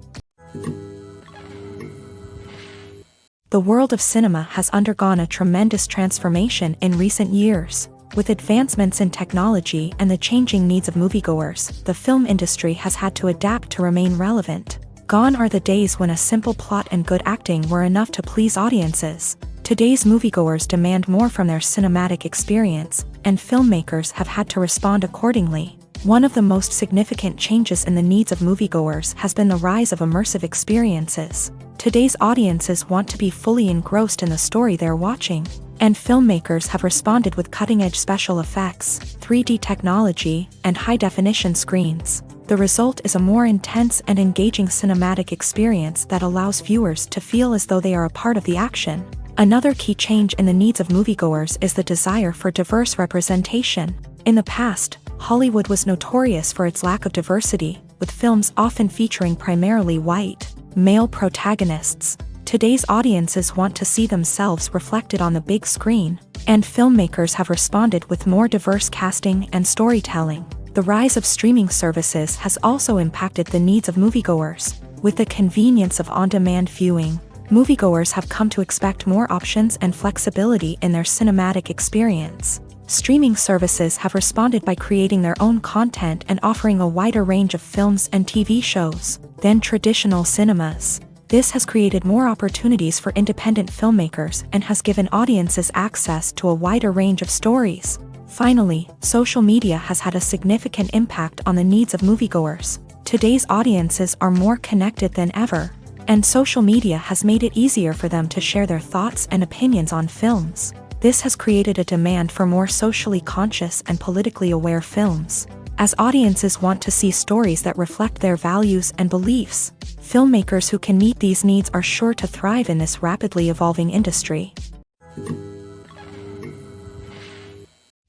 The world of cinema has undergone a tremendous transformation in recent years. With advancements in technology and the changing needs of moviegoers, the film industry has had to adapt to remain relevant. Gone are the days when a simple plot and good acting were enough to please audiences. Today's moviegoers demand more from their cinematic experience, and filmmakers have had to respond accordingly. One of the most significant changes in the needs of moviegoers has been the rise of immersive experiences. Today's audiences want to be fully engrossed in the story they're watching, and filmmakers have responded with cutting-edge special effects, 3D technology, and high-definition screens. The result is a more intense and engaging cinematic experience that allows viewers to feel as though they are a part of the action. Another key change in the needs of moviegoers is the desire for diverse representation. In the past, Hollywood was notorious for its lack of diversity, with films often featuring primarily white, male protagonists. Today's audiences want to see themselves reflected on the big screen, and filmmakers have responded with more diverse casting and storytelling. The rise of streaming services has also impacted the needs of moviegoers. With the convenience of on-demand viewing, moviegoers have come to expect more options and flexibility in their cinematic experience. Streaming services have responded by creating their own content and offering a wider range of films and TV shows than traditional cinemas. This has created more opportunities for independent filmmakers and has given audiences access to a wider range of stories. Finally, social media has had a significant impact on the needs of moviegoers. Today's audiences are more connected than ever, and social media has made it easier for them to share their thoughts and opinions on films. This has created a demand for more socially conscious and politically aware films. As audiences want to see stories that reflect their values and beliefs, filmmakers who can meet these needs are sure to thrive in this rapidly evolving industry.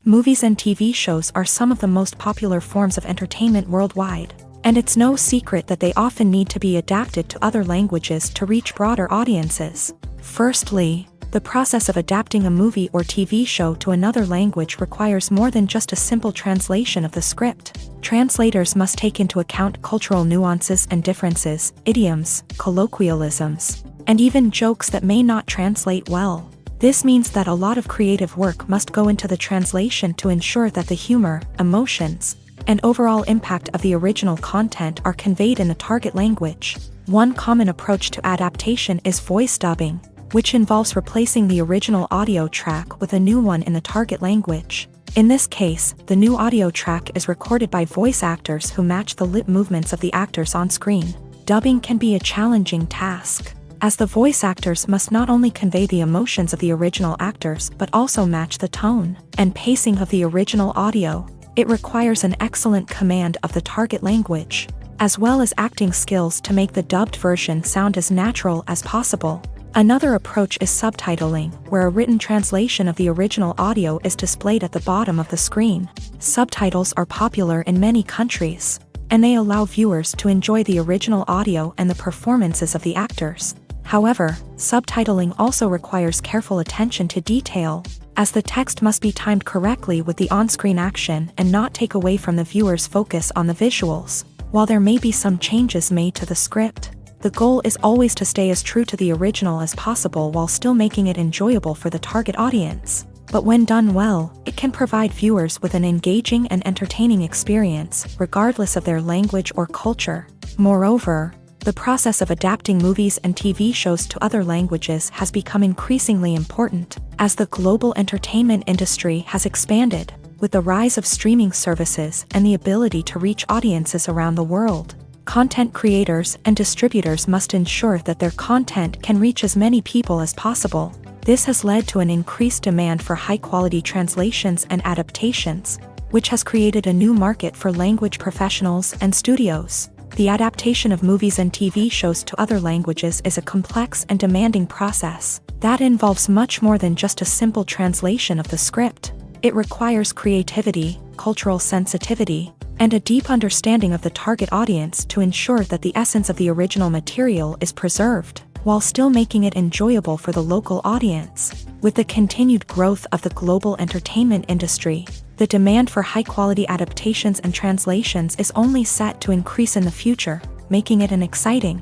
Movies and TV shows are some of the most popular forms of entertainment worldwide, and it's no secret that they often need to be adapted to other languages to reach broader audiences. Firstly, the process of adapting a movie or TV show to another language requires more than just a simple translation of the script. Translators must take into account cultural nuances and differences, idioms, colloquialisms, and even jokes that may not translate well. This means that a lot of creative work must go into the translation to ensure that the humor, emotions, and overall impact of the original content are conveyed in the target language. One common approach to adaptation is voice dubbing, which involves replacing the original audio track with a new one in the target language. In this case, the new audio track is recorded by voice actors who match the lip movements of the actors on screen. Dubbing can be a challenging task, as the voice actors must not only convey the emotions of the original actors but also match the tone and pacing of the original audio. It requires an excellent command of the target language, as well as acting skills to make the dubbed version sound as natural as possible. Another approach is subtitling, where a written translation of the original audio is displayed at the bottom of the screen. Subtitles are popular in many countries, and they allow viewers to enjoy the original audio and the performances of the actors. However, subtitling also requires careful attention to detail, as the text must be timed correctly with the on-screen action and not take away from the viewer's focus on the visuals. While there may be some changes made to the script, the goal is always to stay as true to the original as possible while still making it enjoyable for the target audience. But when done well, it can provide viewers with an engaging and entertaining experience, regardless of their language or culture. Moreover, the process of adapting movies and TV shows to other languages has become increasingly important, as the global entertainment industry has expanded, with the rise of streaming services and the ability to reach audiences around the world. Content creators and distributors must ensure that their content can reach as many people as possible. This has led to an increased demand for high-quality translations and adaptations, which has created a new market for language professionals and studios. The adaptation of movies and TV shows to other languages is a complex and demanding process that involves much more than just a simple translation of the script. It requires creativity, cultural sensitivity, and a deep understanding of the target audience to ensure that the essence of the original material is preserved, while still making it enjoyable for the local audience. With the continued growth of the global entertainment industry, the demand for high-quality adaptations and translations is only set to increase in the future, making it an exciting.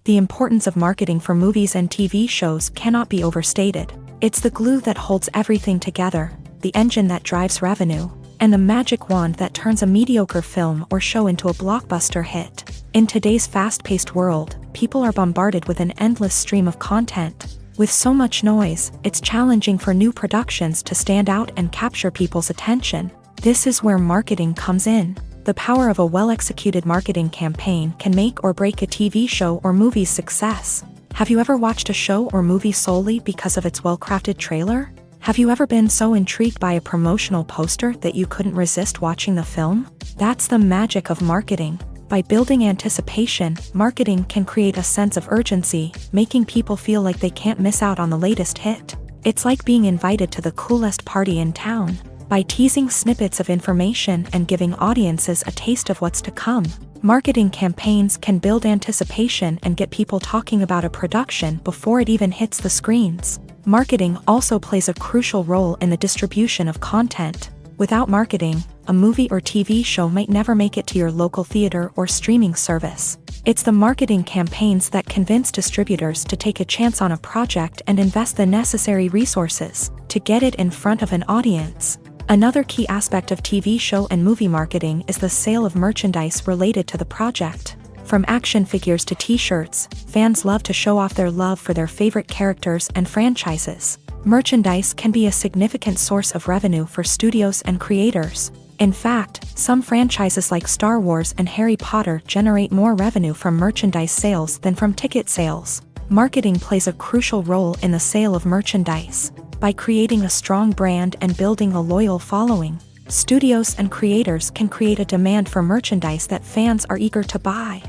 The importance of marketing for movies and TV shows cannot be overstated. It's the glue that holds everything together, the engine that drives revenue, and the magic wand that turns a mediocre film or show into a blockbuster hit. In today's fast-paced world, people are bombarded with an endless stream of content. With so much noise, it's challenging for new productions to stand out and capture people's attention. This is where marketing comes in. The power of a well-executed marketing campaign can make or break a TV show or movie's success. Have you ever watched a show or movie solely because of its well-crafted trailer? Have you ever been so intrigued by a promotional poster that you couldn't resist watching the film? That's the magic of marketing. By building anticipation, marketing can create a sense of urgency, making people feel like they can't miss out on the latest hit. It's like being invited to the coolest party in town. By teasing snippets of information and giving audiences a taste of what's to come, Marketing campaigns can build anticipation and get people talking about a production before it even hits the screens. Marketing also plays a crucial role in the distribution of content. Without marketing, a movie or TV show might never make it to your local theater or streaming service. It's the marketing campaigns that convince distributors to take a chance on a project and invest the necessary resources to get it in front of an audience. Another key aspect of TV show and movie marketing is the sale of merchandise related to the project. From action figures to t-shirts, fans love to show off their love for their favorite characters and franchises. Merchandise can be a significant source of revenue for studios and creators. In fact, some franchises like Star Wars and Harry Potter generate more revenue from merchandise sales than from ticket sales. Marketing plays a crucial role in the sale of merchandise. By creating a strong brand and building a loyal following, studios and creators can create a demand for merchandise that fans are eager to buy.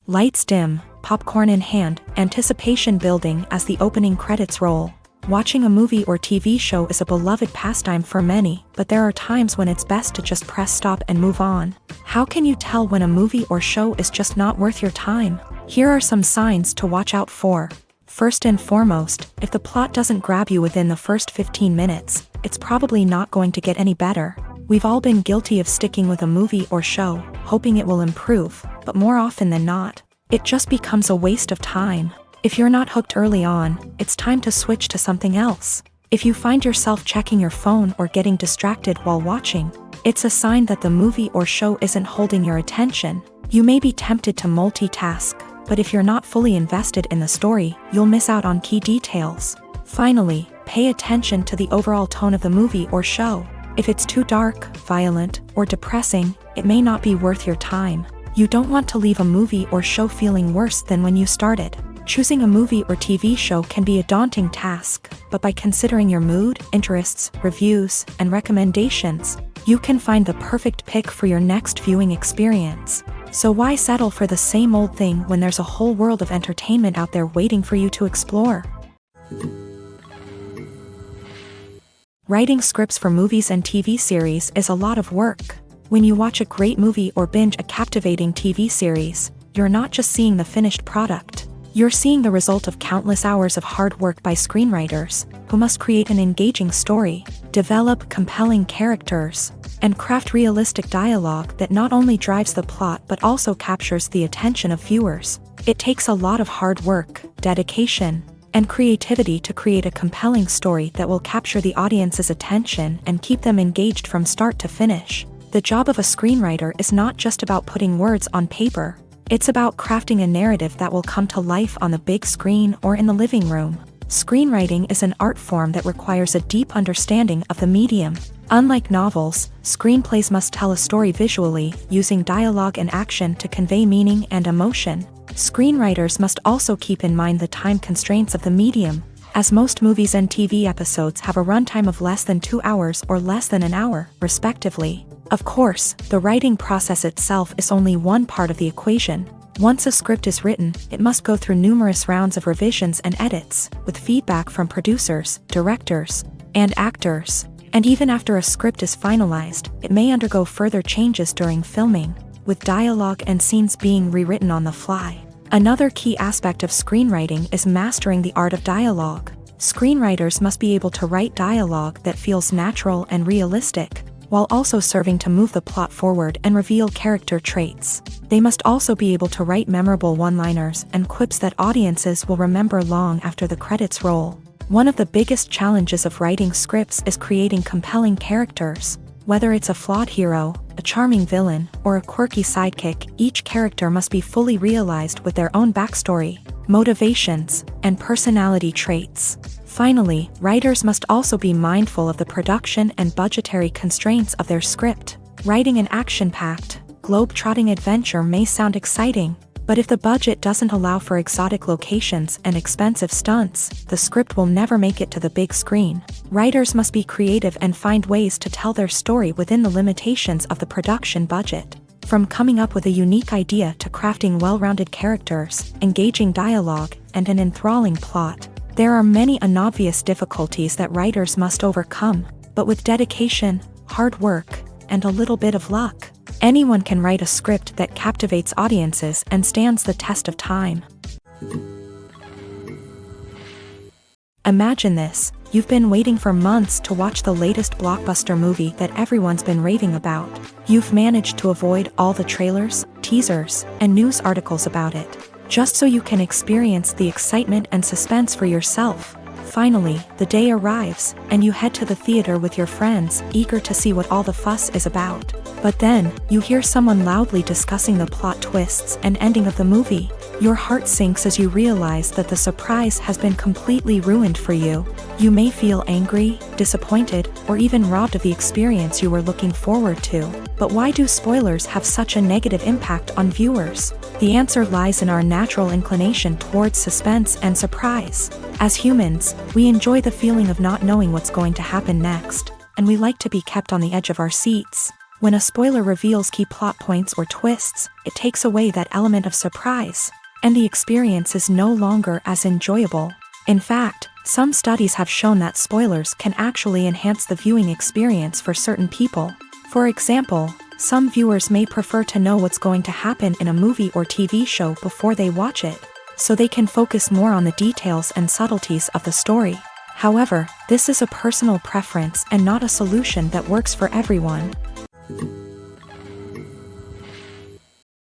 Lights dim, popcorn in hand, anticipation building as the opening credits roll. Watching a movie or TV show is a beloved pastime for many, but there are times when it's best to just press stop and move on. How can you tell when a movie or show is just not worth your time? Here are some signs to watch out for. First and foremost, if the plot doesn't grab you within the first 15 minutes, it's probably not going to get any better. We've all been guilty of sticking with a movie or show, hoping it will improve, but more often than not, it just becomes a waste of time. If you're not hooked early on, it's time to switch to something else. If you find yourself checking your phone or getting distracted while watching, it's a sign that the movie or show isn't holding your attention. You may be tempted to multitask, but if you're not fully invested in the story, you'll miss out on key details. Finally, pay attention to the overall tone of the movie or show. If it's too dark, violent, or depressing, it may not be worth your time. You don't want to leave a movie or show feeling worse than when you started. Choosing a movie or TV show can be a daunting task, but by considering your mood, interests, reviews, and recommendations, you can find the perfect pick for your next viewing experience. So why settle for the same old thing when there's a whole world of entertainment out there waiting for you to explore? Writing scripts for movies and TV series is a lot of work. When you watch a great movie or binge a captivating TV series, you're not just seeing the finished product. You're seeing the result of countless hours of hard work by screenwriters, who must create an engaging story, develop compelling characters, and craft realistic dialogue that not only drives the plot but also captures the attention of viewers. It takes a lot of hard work, dedication, and creativity to create a compelling story that will capture the audience's attention and keep them engaged from start to finish. The job of a screenwriter is not just about putting words on paper. It's about crafting a narrative that will come to life on the big screen or in the living room. Screenwriting is an art form that requires a deep understanding of the medium. Unlike novels, screenplays must tell a story visually, using dialogue and action to convey meaning and emotion. Screenwriters must also keep in mind the time constraints of the medium, as most movies and TV episodes have a runtime of less than 2 hours or less than an hour, respectively. Of course, the writing process itself is only one part of the equation. Once a script is written, it must go through numerous rounds of revisions and edits, with feedback from producers, directors, and actors. And even after a script is finalized, it may undergo further changes during filming, with dialogue and scenes being rewritten on the fly. Another key aspect of screenwriting is mastering the art of dialogue. Screenwriters must be able to write dialogue that feels natural and realistic, while also serving to move the plot forward and reveal character traits. They must also be able to write memorable one-liners and quips that audiences will remember long after the credits roll. One of the biggest challenges of writing scripts is creating compelling characters. Whether it's a flawed hero, a charming villain, or a quirky sidekick, each character must be fully realized with their own backstory, motivations, and personality traits. Finally, writers must also be mindful of the production and budgetary constraints of their script. Writing an action-packed, globe-trotting adventure may sound exciting, but if the budget doesn't allow for exotic locations and expensive stunts, the script will never make it to the big screen. Writers must be creative and find ways to tell their story within the limitations of the production budget. From coming up with a unique idea to crafting well-rounded characters, engaging dialogue, and an enthralling plot, there are many unobvious difficulties that writers must overcome. But with dedication, hard work, and a little bit of luck. Anyone can write a script that captivates audiences and stands the test of time. Imagine this. You've been waiting for months to watch the latest blockbuster movie that everyone's been raving about. You've managed to avoid all the trailers, teasers, and news articles about it, just so you can experience the excitement and suspense for yourself. Finally, the day arrives, and you head to the theater with your friends, eager to see what all the fuss is about. But then, you hear someone loudly discussing the plot twists and ending of the movie. Your heart sinks as you realize that the surprise has been completely ruined for you. You may feel angry, disappointed, or even robbed of the experience you were looking forward to. But why do spoilers have such a negative impact on viewers? The answer lies in our natural inclination towards suspense and surprise. As humans, we enjoy the feeling of not knowing what's going to happen next, and we like to be kept on the edge of our seats. When a spoiler reveals key plot points or twists, it takes away that element of surprise, and the experience is no longer as enjoyable. In fact, some studies have shown that spoilers can actually enhance the viewing experience for certain people. For example, some viewers may prefer to know what's going to happen in a movie or TV show before they watch it, so they can focus more on the details and subtleties of the story. However, this is a personal preference and not a solution that works for everyone.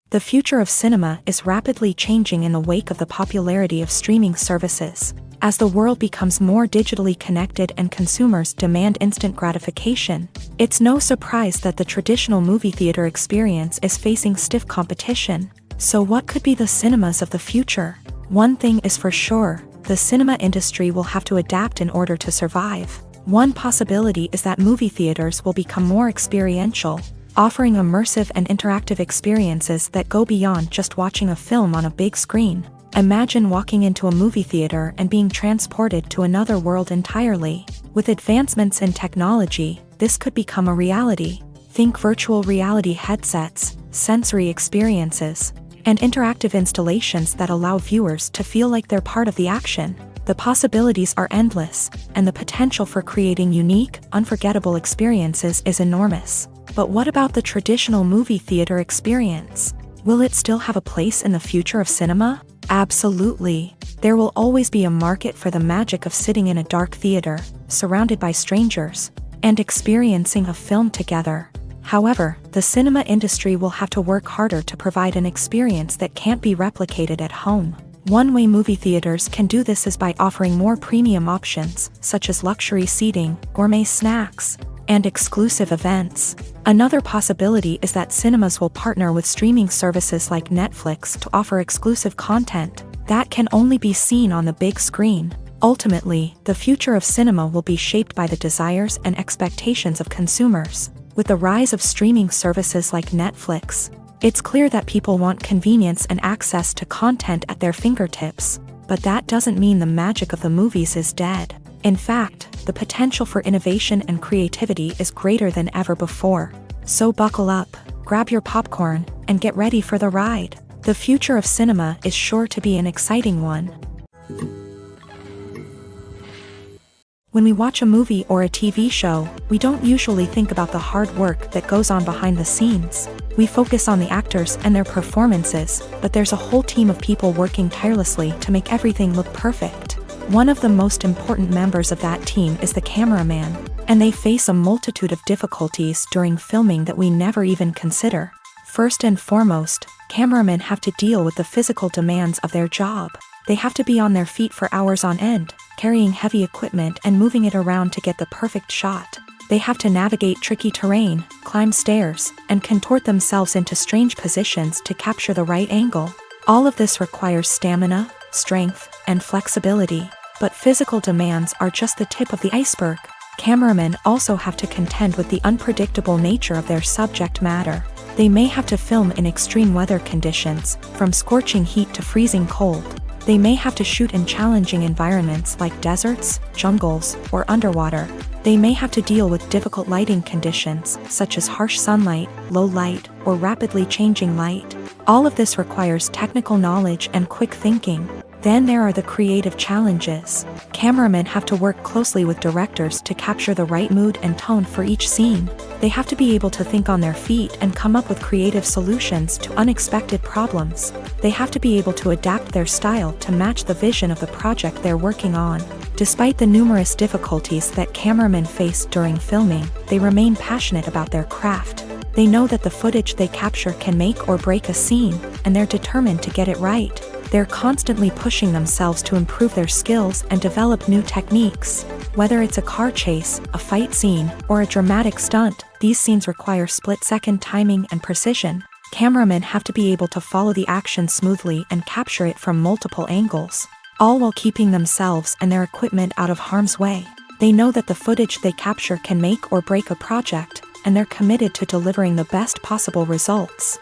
The future of cinema is rapidly changing in the wake of the popularity of streaming services. As the world becomes more digitally connected and consumers demand instant gratification, it's no surprise that the traditional movie theater experience is facing stiff competition. So what could be the cinemas of the future? One thing is for sure, the cinema industry will have to adapt in order to survive. One possibility is that movie theaters will become more experiential, offering immersive and interactive experiences that go beyond just watching a film on a big screen. Imagine walking into a movie theater and being transported to another world entirely. With advancements in technology, this could become a reality. Think virtual reality headsets, sensory experiences, and interactive installations that allow viewers to feel like they're part of the action. The possibilities are endless, and the potential for creating unique, unforgettable experiences is enormous. But what about the traditional movie theater experience? Will it still have a place in the future of cinema? Absolutely. There will always be a market for the magic of sitting in a dark theater, surrounded by strangers, and experiencing a film together. However, the cinema industry will have to work harder to provide an experience that can't be replicated at home. One way movie theaters can do this is by offering more premium options, such as luxury seating, gourmet snacks, and exclusive events. Another possibility is that cinemas will partner with streaming services like Netflix to offer exclusive content that can only be seen on the big screen. Ultimately, the future of cinema will be shaped by the desires and expectations of consumers. With the rise of streaming services like Netflix, it's clear that people want convenience and access to content at their fingertips. But that doesn't mean the magic of the movies is dead. In fact, the potential for innovation and creativity is greater than ever before. So buckle up, grab your popcorn, and get ready for the ride. The future of cinema is sure to be an exciting one. When we watch a movie or a TV show, we don't usually think about the hard work that goes on behind the scenes. We focus on the actors and their performances, but there's a whole team of people working tirelessly to make everything look perfect. One of the most important members of that team is the cameraman, and they face a multitude of difficulties during filming that we never even consider. First and foremost, cameramen have to deal with the physical demands of their job. They have to be on their feet for hours on end, carrying heavy equipment and moving it around to get the perfect shot. They have to navigate tricky terrain, climb stairs, and contort themselves into strange positions to capture the right angle. All of this requires stamina, strength, and flexibility. But physical demands are just the tip of the iceberg. Cameramen also have to contend with the unpredictable nature of their subject matter. They may have to film in extreme weather conditions, from scorching heat to freezing cold. They may have to shoot in challenging environments like deserts, jungles, or underwater. They may have to deal with difficult lighting conditions, such as harsh sunlight, low light, or rapidly changing light. All of this requires technical knowledge and quick thinking. Then there are the creative challenges. Cameramen have to work closely with directors to capture the right mood and tone for each scene. They have to be able to think on their feet and come up with creative solutions to unexpected problems. They have to be able to adapt their style to match the vision of the project they're working on. Despite the numerous difficulties that cameramen face during filming, they remain passionate about their craft. They know that the footage they capture can make or break a scene, and they're determined to get it right. They're constantly pushing themselves to improve their skills and develop new techniques. Whether it's a car chase, a fight scene, or a dramatic stunt, these scenes require split-second timing and precision. Cameramen have to be able to follow the action smoothly and capture it from multiple angles, all while keeping themselves and their equipment out of harm's way. They know that the footage they capture can make or break a project, and they're committed to delivering the best possible results.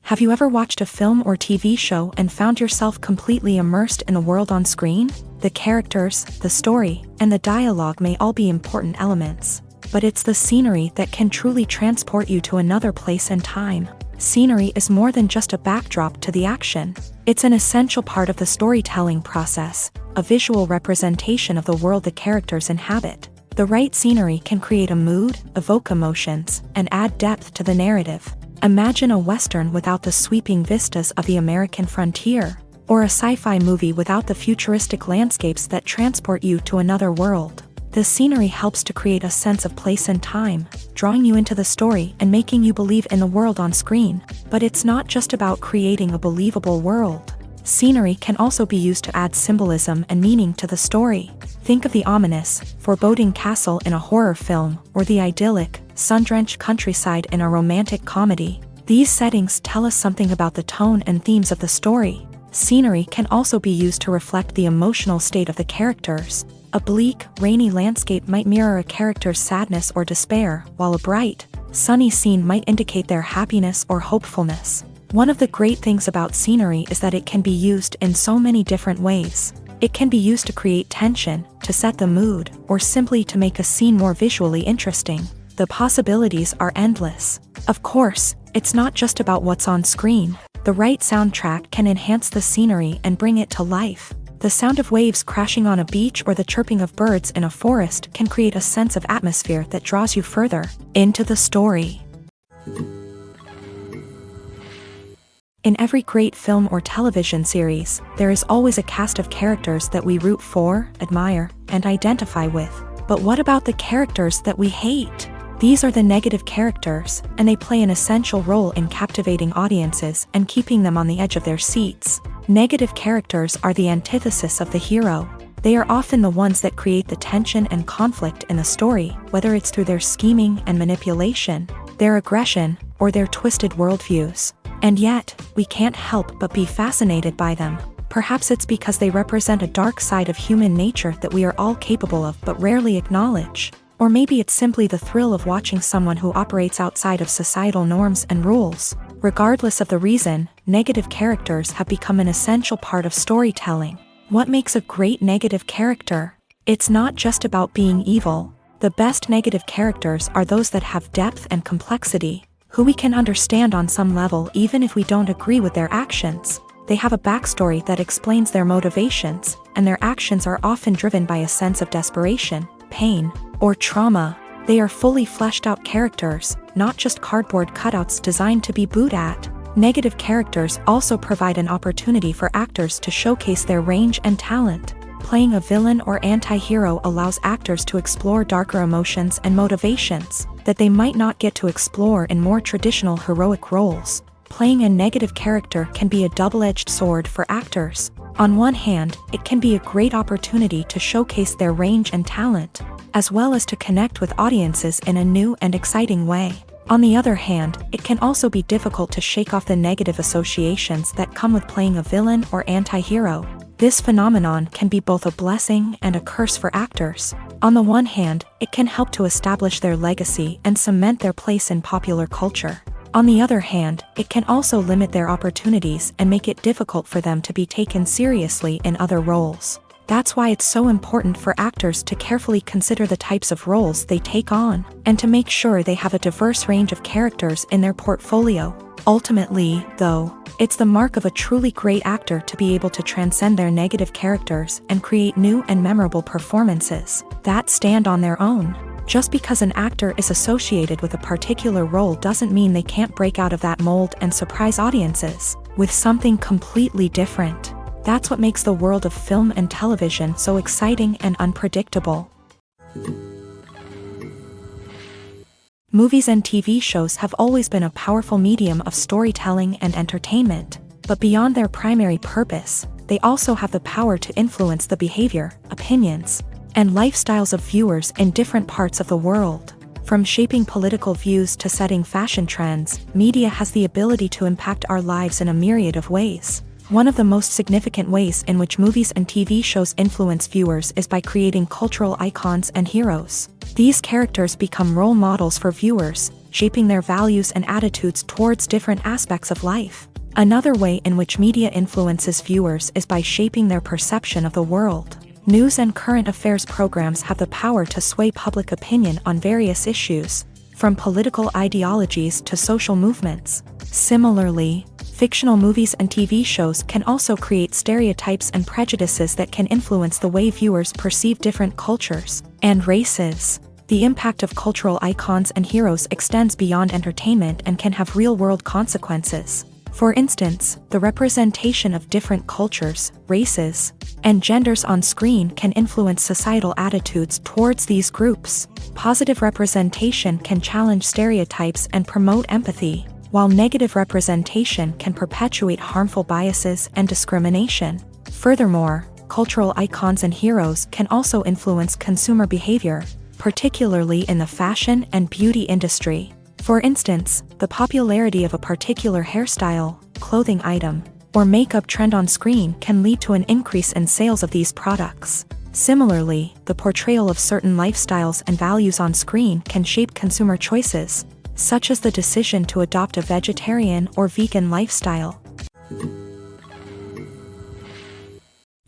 Have you ever watched a film or TV show and found yourself completely immersed in the world on screen? The characters, the story, and the dialogue may all be important elements, but it's the scenery that can truly transport you to another place and time. Scenery is more than just a backdrop to the action. It's an essential part of the storytelling process, a visual representation of the world the characters inhabit. The right scenery can create a mood, evoke emotions, and add depth to the narrative. Imagine a Western without the sweeping vistas of the American frontier, or a sci-fi movie without the futuristic landscapes that transport you to another world. The scenery helps to create a sense of place and time, drawing you into the story and making you believe in the world on screen. But it's not just about creating a believable world. Scenery can also be used to add symbolism and meaning to the story. Think of the ominous, foreboding castle in a horror film, or the idyllic, sun-drenched countryside in a romantic comedy. These settings tell us something about the tone and themes of the story. Scenery can also be used to reflect the emotional state of the characters. A bleak, rainy landscape might mirror a character's sadness or despair, while a bright, sunny scene might indicate their happiness or hopefulness. One of the great things about scenery is that it can be used in so many different ways. It can be used to create tension, to set the mood, or simply to make a scene more visually interesting. The possibilities are endless. Of course, it's not just about what's on screen. The right soundtrack can enhance the scenery and bring it to life. The sound of waves crashing on a beach or the chirping of birds in a forest can create a sense of atmosphere that draws you further into the story. In every great film or television series, there is always a cast of characters that we root for, admire, and identify with. But what about the characters that we hate? These are the negative characters, and they play an essential role in captivating audiences and keeping them on the edge of their seats. Negative characters are the antithesis of the hero. They are often the ones that create the tension and conflict in the story, whether it's through their scheming and manipulation, their aggression, or their twisted worldviews. And yet, we can't help but be fascinated by them. Perhaps it's because they represent a dark side of human nature that we are all capable of but rarely acknowledge. Or maybe it's simply the thrill of watching someone who operates outside of societal norms and rules. Regardless of the reason, negative characters have become an essential part of storytelling. What makes a great negative character? It's not just about being evil. The best negative characters are those that have depth and complexity, who we can understand on some level even if we don't agree with their actions. They have a backstory that explains their motivations, and their actions are often driven by a sense of desperation, pain, or trauma. They are fully fleshed out characters, not just cardboard cutouts designed to be booed at. Negative characters also provide an opportunity for actors to showcase their range and talent. Playing a villain or anti-hero allows actors to explore darker emotions and motivations that they might not get to explore in more traditional heroic roles. Playing a negative character can be a double-edged sword for actors. On one hand, it can be a great opportunity to showcase their range and talent, as well as to connect with audiences in a new and exciting way. On the other hand, it can also be difficult to shake off the negative associations that come with playing a villain or anti-hero. This phenomenon can be both a blessing and a curse for actors. On the one hand, it can help to establish their legacy and cement their place in popular culture. On the other hand, it can also limit their opportunities and make it difficult for them to be taken seriously in other roles. That's why it's so important for actors to carefully consider the types of roles they take on, and to make sure they have a diverse range of characters in their portfolio. Ultimately, though, it's the mark of a truly great actor to be able to transcend their negative characters and create new and memorable performances that stand on their own. Just because an actor is associated with a particular role doesn't mean they can't break out of that mold and surprise audiences with something completely different. That's what makes the world of film and television so exciting and unpredictable. Movies and TV shows have always been a powerful medium of storytelling and entertainment, but beyond their primary purpose, they also have the power to influence the behavior, opinions, and lifestyles of viewers in different parts of the world. From shaping political views to setting fashion trends, media has the ability to impact our lives in a myriad of ways. One of the most significant ways in which movies and TV shows influence viewers is by creating cultural icons and heroes. These characters become role models for viewers, shaping their values and attitudes towards different aspects of life. Another way in which media influences viewers is by shaping their perception of the world. News and current affairs programs have the power to sway public opinion on various issues, from political ideologies to social movements. Similarly, fictional movies and TV shows can also create stereotypes and prejudices that can influence the way viewers perceive different cultures and races. The impact of cultural icons and heroes extends beyond entertainment and can have real-world consequences. For instance, the representation of different cultures, races, and genders on screen can influence societal attitudes towards these groups. Positive representation can challenge stereotypes and promote empathy, while negative representation can perpetuate harmful biases and discrimination. Furthermore, cultural icons and heroes can also influence consumer behavior, particularly in the fashion and beauty industry. For instance, the popularity of a particular hairstyle, clothing item, or makeup trend on screen can lead to an increase in sales of these products. Similarly, the portrayal of certain lifestyles and values on screen can shape consumer choices, such as the decision to adopt a vegetarian or vegan lifestyle.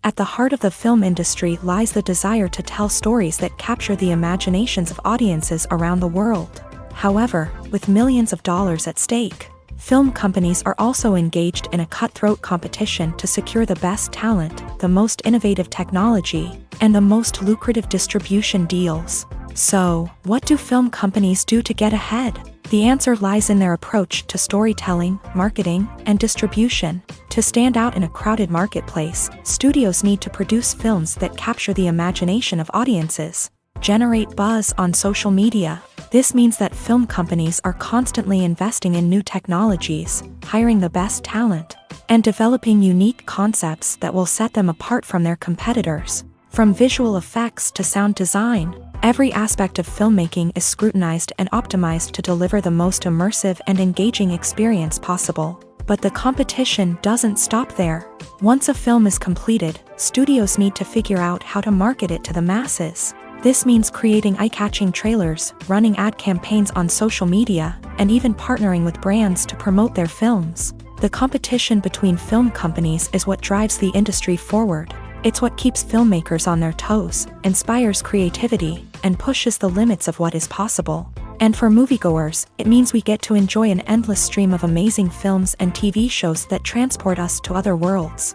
At the heart of the film industry lies the desire to tell stories that capture the imaginations of audiences around the world. However, with millions of dollars at stake, film companies are also engaged in a cutthroat competition to secure the best talent, the most innovative technology, and the most lucrative distribution deals. So, what do film companies do to get ahead? The answer lies in their approach to storytelling, marketing, and distribution. To stand out in a crowded marketplace, studios need to produce films that capture the imagination of audiences, generate buzz on social media. This means that film companies are constantly investing in new technologies, hiring the best talent, and developing unique concepts that will set them apart from their competitors. From visual effects to sound design, every aspect of filmmaking is scrutinized and optimized to deliver the most immersive and engaging experience possible. But the competition doesn't stop there. Once a film is completed, studios need to figure out how to market it to the masses. This means creating eye-catching trailers, running ad campaigns on social media, and even partnering with brands to promote their films. The competition between film companies is what drives the industry forward. It's what keeps filmmakers on their toes, inspires creativity, and pushes the limits of what is possible. And for moviegoers, it means we get to enjoy an endless stream of amazing films and TV shows that transport us to other worlds.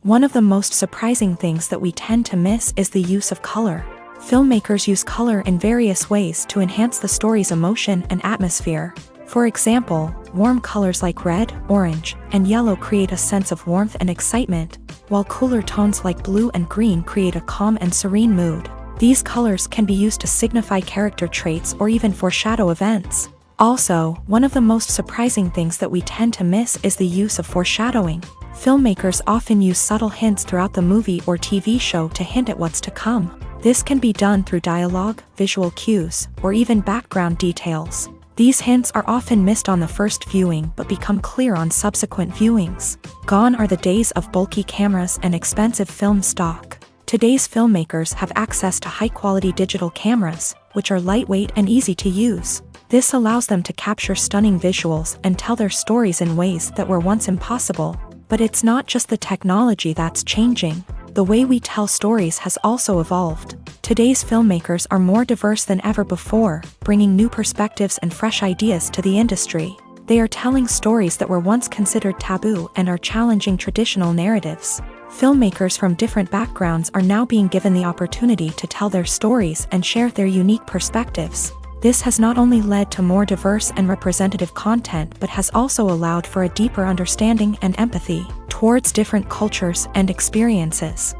One of the most surprising things that we tend to miss is the use of color. Filmmakers use color in various ways to enhance the story's emotion and atmosphere. For example, warm colors like red, orange, and yellow create a sense of warmth and excitement, while cooler tones like blue and green create a calm and serene mood. These colors can be used to signify character traits or even foreshadow events. Also, one of the most surprising things that we tend to miss is the use of foreshadowing. Filmmakers often use subtle hints throughout the movie or TV show to hint at what's to come. This can be done through dialogue, visual cues, or even background details. These hints are often missed on the first viewing but become clear on subsequent viewings. Gone are the days of bulky cameras and expensive film stock. Today's filmmakers have access to high-quality digital cameras, which are lightweight and easy to use. This allows them to capture stunning visuals and tell their stories in ways that were once impossible. But it's not just the technology that's changing. The way we tell stories has also evolved. Today's filmmakers are more diverse than ever before, bringing new perspectives and fresh ideas to the industry. They are telling stories that were once considered taboo and are challenging traditional narratives. Filmmakers from different backgrounds are now being given the opportunity to tell their stories and share their unique perspectives. This has not only led to more diverse and representative content but has also allowed for a deeper understanding and empathy towards different cultures and experiences.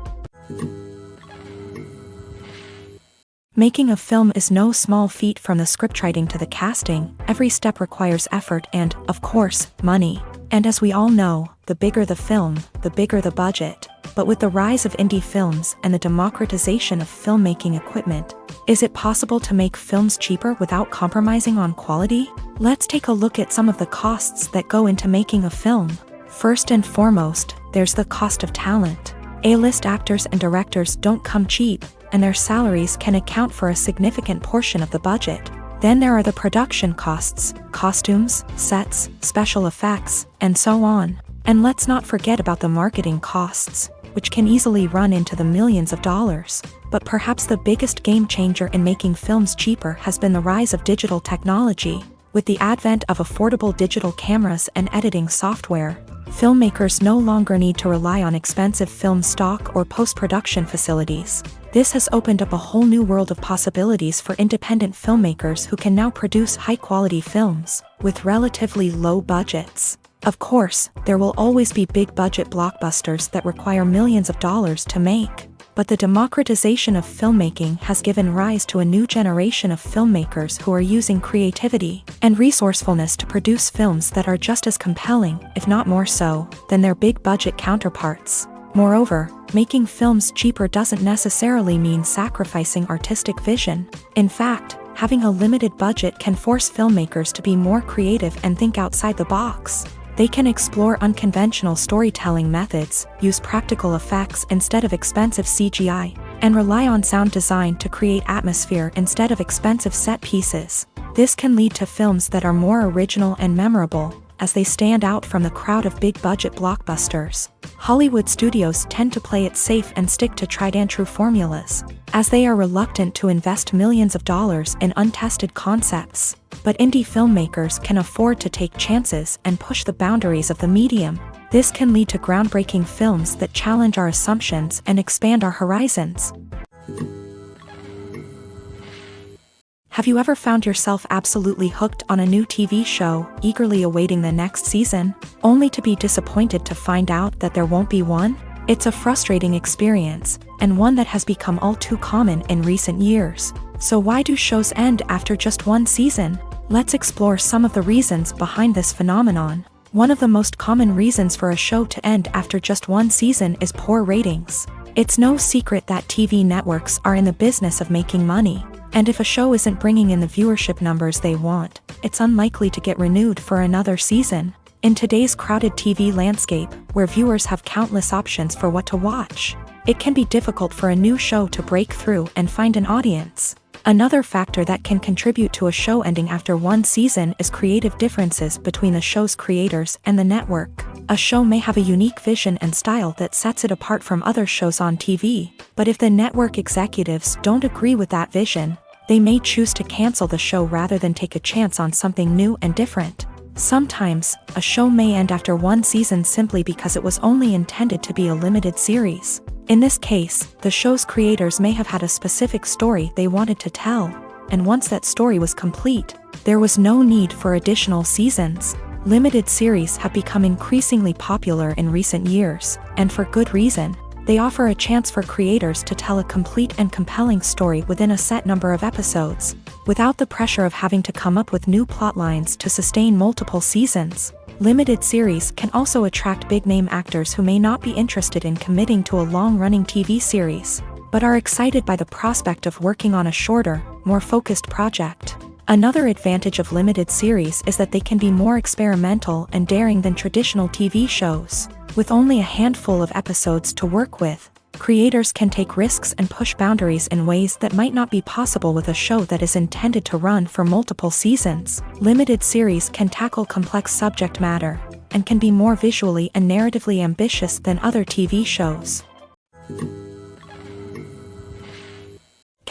Making a film is no small feat. From the scriptwriting to the casting, every step requires effort and, of course, money. And as we all know, the bigger the film, the bigger the budget. But with the rise of indie films and the democratization of filmmaking equipment, is it possible to make films cheaper without compromising on quality? Let's take a look at some of the costs that go into making a film. First and foremost, there's the cost of talent. A-list actors and directors don't come cheap, and their salaries can account for a significant portion of the budget. Then there are the production costs, costumes, sets, special effects, and so on. And let's not forget about the marketing costs, which can easily run into the millions of dollars. But perhaps the biggest game changer in making films cheaper has been the rise of digital technology. With the advent of affordable digital cameras and editing software, filmmakers no longer need to rely on expensive film stock or post-production facilities. This has opened up a whole new world of possibilities for independent filmmakers who can now produce high-quality films with relatively low budgets. Of course, there will always be big-budget blockbusters that require millions of dollars to make. But the democratization of filmmaking has given rise to a new generation of filmmakers who are using creativity and resourcefulness to produce films that are just as compelling, if not more so, than their big-budget counterparts. Moreover, making films cheaper doesn't necessarily mean sacrificing artistic vision. In fact, having a limited budget can force filmmakers to be more creative and think outside the box. They can explore unconventional storytelling methods, use practical effects instead of expensive CGI, and rely on sound design to create atmosphere instead of expensive set pieces. This can lead to films that are more original and memorable, as they stand out from the crowd of big-budget blockbusters. Hollywood studios tend to play it safe and stick to tried-and-true formulas, as they are reluctant to invest millions of dollars in untested concepts. But indie filmmakers can afford to take chances and push the boundaries of the medium. This can lead to groundbreaking films that challenge our assumptions and expand our horizons. Have you ever found yourself absolutely hooked on a new TV show, eagerly awaiting the next season, only to be disappointed to find out that there won't be one? It's a frustrating experience, and one that has become all too common in recent years. So why do shows end after just one season? Let's explore some of the reasons behind this phenomenon. One of the most common reasons for a show to end after just one season is poor ratings. It's no secret that TV networks are in the business of making money. And if a show isn't bringing in the viewership numbers they want, it's unlikely to get renewed for another season. In today's crowded TV landscape, where viewers have countless options for what to watch, it can be difficult for a new show to break through and find an audience. Another factor that can contribute to a show ending after one season is creative differences between the show's creators and the network. A show may have a unique vision and style that sets it apart from other shows on TV, but if the network executives don't agree with that vision, they may choose to cancel the show rather than take a chance on something new and different. Sometimes, a show may end after one season simply because it was only intended to be a limited series. In this case, the show's creators may have had a specific story they wanted to tell, and once that story was complete, there was no need for additional seasons. Limited series have become increasingly popular in recent years, and for good reason. They offer a chance for creators to tell a complete and compelling story within a set number of episodes, without the pressure of having to come up with new plot lines to sustain multiple seasons. Limited series can also attract big-name actors who may not be interested in committing to a long-running TV series, but are excited by the prospect of working on a shorter, more focused project. Another advantage of limited series is that they can be more experimental and daring than traditional TV shows. With only a handful of episodes to work with, creators can take risks and push boundaries in ways that might not be possible with a show that is intended to run for multiple seasons. Limited series can tackle complex subject matter, and can be more visually and narratively ambitious than other TV shows.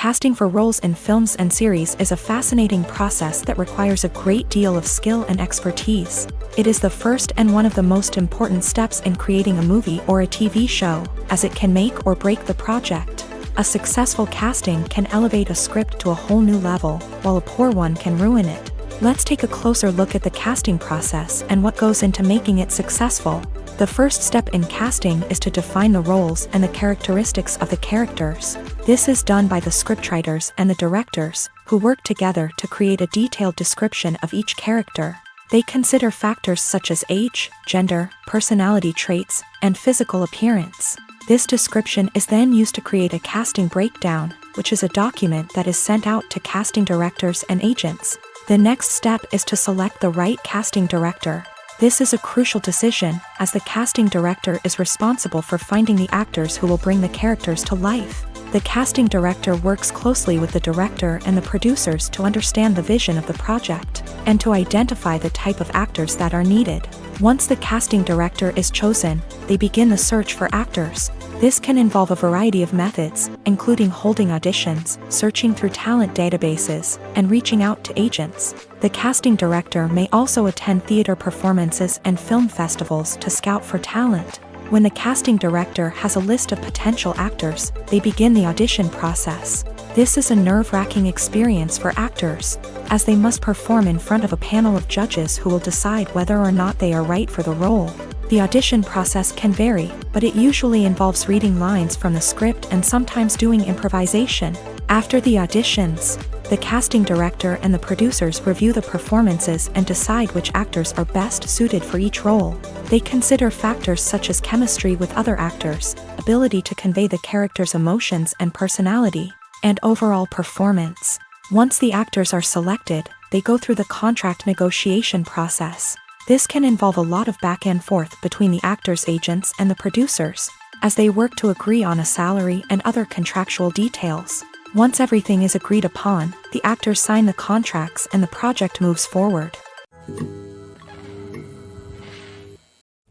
Casting for roles in films and series is a fascinating process that requires a great deal of skill and expertise. It is the first and one of the most important steps in creating a movie or a TV show, as it can make or break the project. A successful casting can elevate a script to a whole new level, while a poor one can ruin it. Let's take a closer look at the casting process and what goes into making it successful. The first step in casting is to define the roles and the characteristics of the characters. This is done by the scriptwriters and the directors, who work together to create a detailed description of each character. They consider factors such as age, gender, personality traits, and physical appearance. This description is then used to create a casting breakdown, which is a document that is sent out to casting directors and agents. The next step is to select the right casting director. This is a crucial decision, as the casting director is responsible for finding the actors who will bring the characters to life. The casting director works closely with the director and the producers to understand the vision of the project, and to identify the type of actors that are needed. Once the casting director is chosen, they begin the search for actors. This can involve a variety of methods, including holding auditions, searching through talent databases, and reaching out to agents. The casting director may also attend theater performances and film festivals to scout for talent. When the casting director has a list of potential actors, they begin the audition process. This is a nerve-wracking experience for actors, as they must perform in front of a panel of judges who will decide whether or not they are right for the role. The audition process can vary, but it usually involves reading lines from the script and sometimes doing improvisation. After the auditions, the casting director and the producers review the performances and decide which actors are best suited for each role. They consider factors such as chemistry with other actors, ability to convey the character's emotions and personality, and overall performance. Once the actors are selected, they go through the contract negotiation process. This can involve a lot of back and forth between the actors' agents and the producers, as they work to agree on a salary and other contractual details. Once everything is agreed upon, the actors sign the contracts and the project moves forward.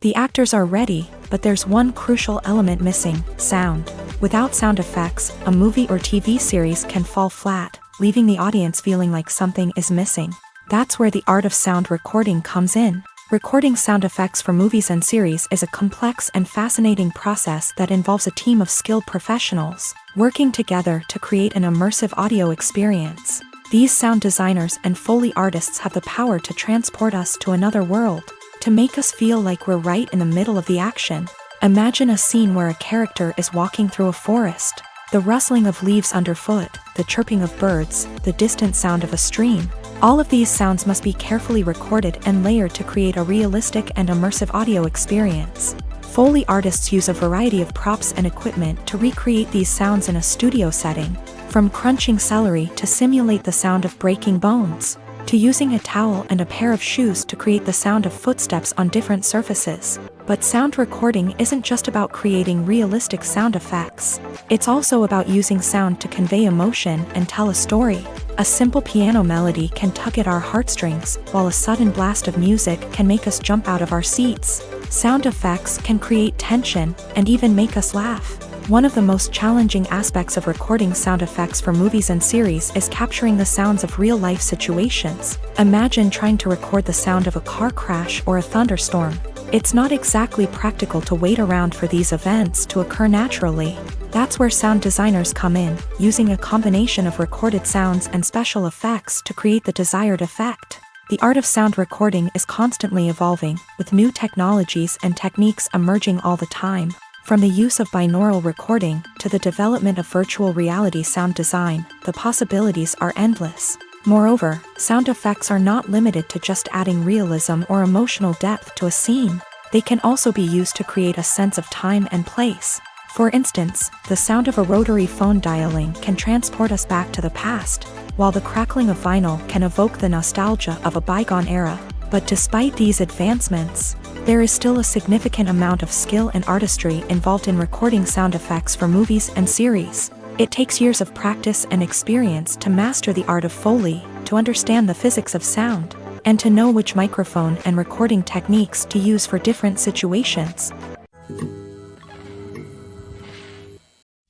The actors are ready, but there's one crucial element missing: sound. Without sound effects, a movie or TV series can fall flat, leaving the audience feeling like something is missing. That's where the art of sound recording comes in. Recording sound effects for movies and series is a complex and fascinating process that involves a team of skilled professionals working together to create an immersive audio experience. These sound designers and Foley artists have the power to transport us to another world, to make us feel like we're right in the middle of the action. Imagine a scene where a character is walking through a forest. The rustling of leaves underfoot, the chirping of birds, the distant sound of a stream. All of these sounds must be carefully recorded and layered to create a realistic and immersive audio experience. Foley artists use a variety of props and equipment to recreate these sounds in a studio setting, from crunching celery to simulate the sound of breaking bones, to using a towel and a pair of shoes to create the sound of footsteps on different surfaces. But sound recording isn't just about creating realistic sound effects. It's also about using sound to convey emotion and tell a story. A simple piano melody can tug at our heartstrings, while a sudden blast of music can make us jump out of our seats. Sound effects can create tension and even make us laugh. One of the most challenging aspects of recording sound effects for movies and series is capturing the sounds of real-life situations. Imagine trying to record the sound of a car crash or a thunderstorm. It's not exactly practical to wait around for these events to occur naturally. That's where sound designers come in, using a combination of recorded sounds and special effects to create the desired effect. The art of sound recording is constantly evolving, with new technologies and techniques emerging all the time. From the use of binaural recording to the development of virtual reality sound design, the possibilities are endless. Moreover, sound effects are not limited to just adding realism or emotional depth to a scene. They can also be used to create a sense of time and place. For instance, the sound of a rotary phone dialing can transport us back to the past, while the crackling of vinyl can evoke the nostalgia of a bygone era. But despite these advancements, there is still a significant amount of skill and artistry involved in recording sound effects for movies and series. It takes years of practice and experience to master the art of Foley, to understand the physics of sound, and to know which microphone and recording techniques to use for different situations.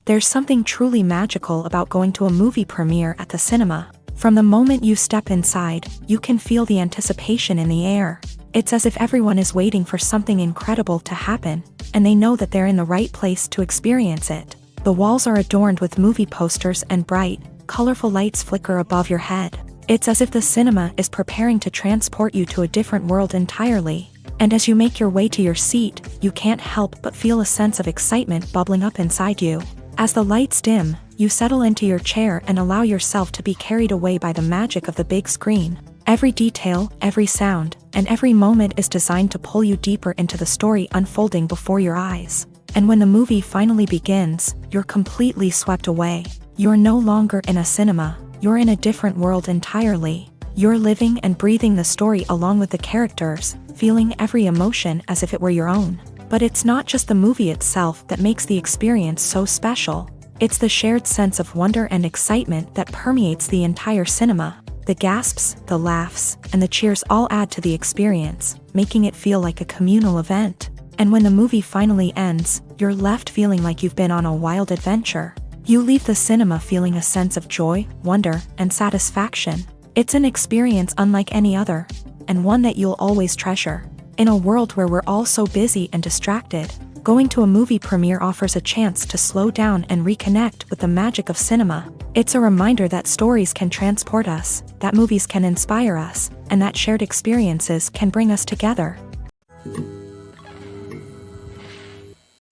There's something truly magical about going to a movie premiere at the cinema. From the moment you step inside, you can feel the anticipation in the air. It's as if everyone is waiting for something incredible to happen, and they know that they're in the right place to experience it. The walls are adorned with movie posters and bright, colorful lights flicker above your head. It's as if the cinema is preparing to transport you to a different world entirely. And as you make your way to your seat, you can't help but feel a sense of excitement bubbling up inside you. As the lights dim, you settle into your chair and allow yourself to be carried away by the magic of the big screen. Every detail, every sound, and every moment is designed to pull you deeper into the story unfolding before your eyes. And when the movie finally begins, you're completely swept away. You're no longer in a cinema, you're in a different world entirely. You're living and breathing the story along with the characters, feeling every emotion as if it were your own. But it's not just the movie itself that makes the experience so special. It's the shared sense of wonder and excitement that permeates the entire cinema. The gasps, the laughs, and the cheers all add to the experience, making it feel like a communal event. And when the movie finally ends, you're left feeling like you've been on a wild adventure. You leave the cinema feeling a sense of joy, wonder, and satisfaction. It's an experience unlike any other, and one that you'll always treasure. In a world where we're all so busy and distracted, going to a movie premiere offers a chance to slow down and reconnect with the magic of cinema. It's a reminder that stories can transport us, that movies can inspire us, and that shared experiences can bring us together.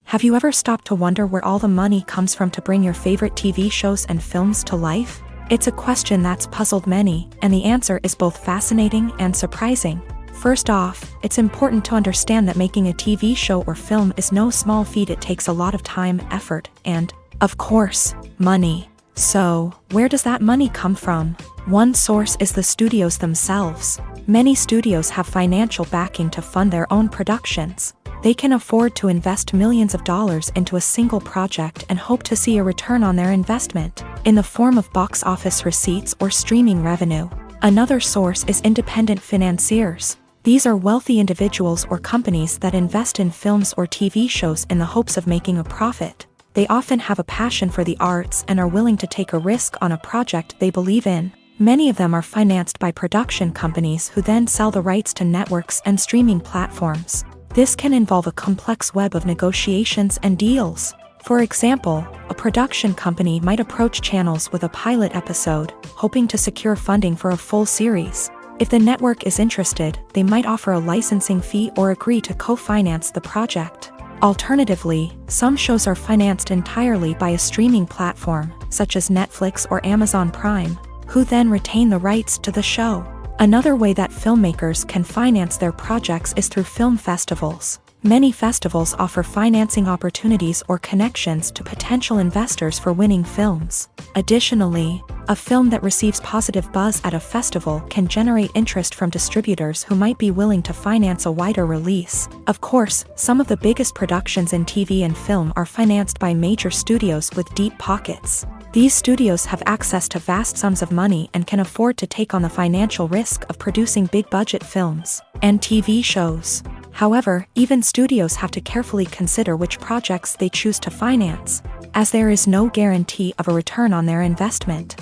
Have you ever stopped to wonder where all the money comes from to bring your favorite TV shows and films to life? It's a question that's puzzled many, and the answer is both fascinating and surprising. First off, it's important to understand that making a TV show or film is no small feat. It takes a lot of time, effort, and, of course, money. So, where does that money come from? One source is the studios themselves. Many studios have financial backing to fund their own productions. They can afford to invest millions of dollars into a single project and hope to see a return on their investment, in the form of box office receipts or streaming revenue. Another source is independent financiers. These are wealthy individuals or companies that invest in films or TV shows in the hopes of making a profit. They often have a passion for the arts and are willing to take a risk on a project they believe in. Many of them are financed by production companies who then sell the rights to networks and streaming platforms. This can involve a complex web of negotiations and deals. For example, a production company might approach channels with a pilot episode, hoping to secure funding for a full series. If the network is interested, they might offer a licensing fee or agree to co-finance the project. Alternatively, some shows are financed entirely by a streaming platform, such as Netflix or Amazon Prime, who then retain the rights to the show. Another way that filmmakers can finance their projects is through film festivals. Many festivals offer financing opportunities or connections to potential investors for winning films. Additionally, a film that receives positive buzz at a festival can generate interest from distributors who might be willing to finance a wider release. Of course, some of the biggest productions in TV and film are financed by major studios with deep pockets. These studios have access to vast sums of money and can afford to take on the financial risk of producing big-budget films and TV shows. However, even studios have to carefully consider which projects they choose to finance, as there is no guarantee of a return on their investment.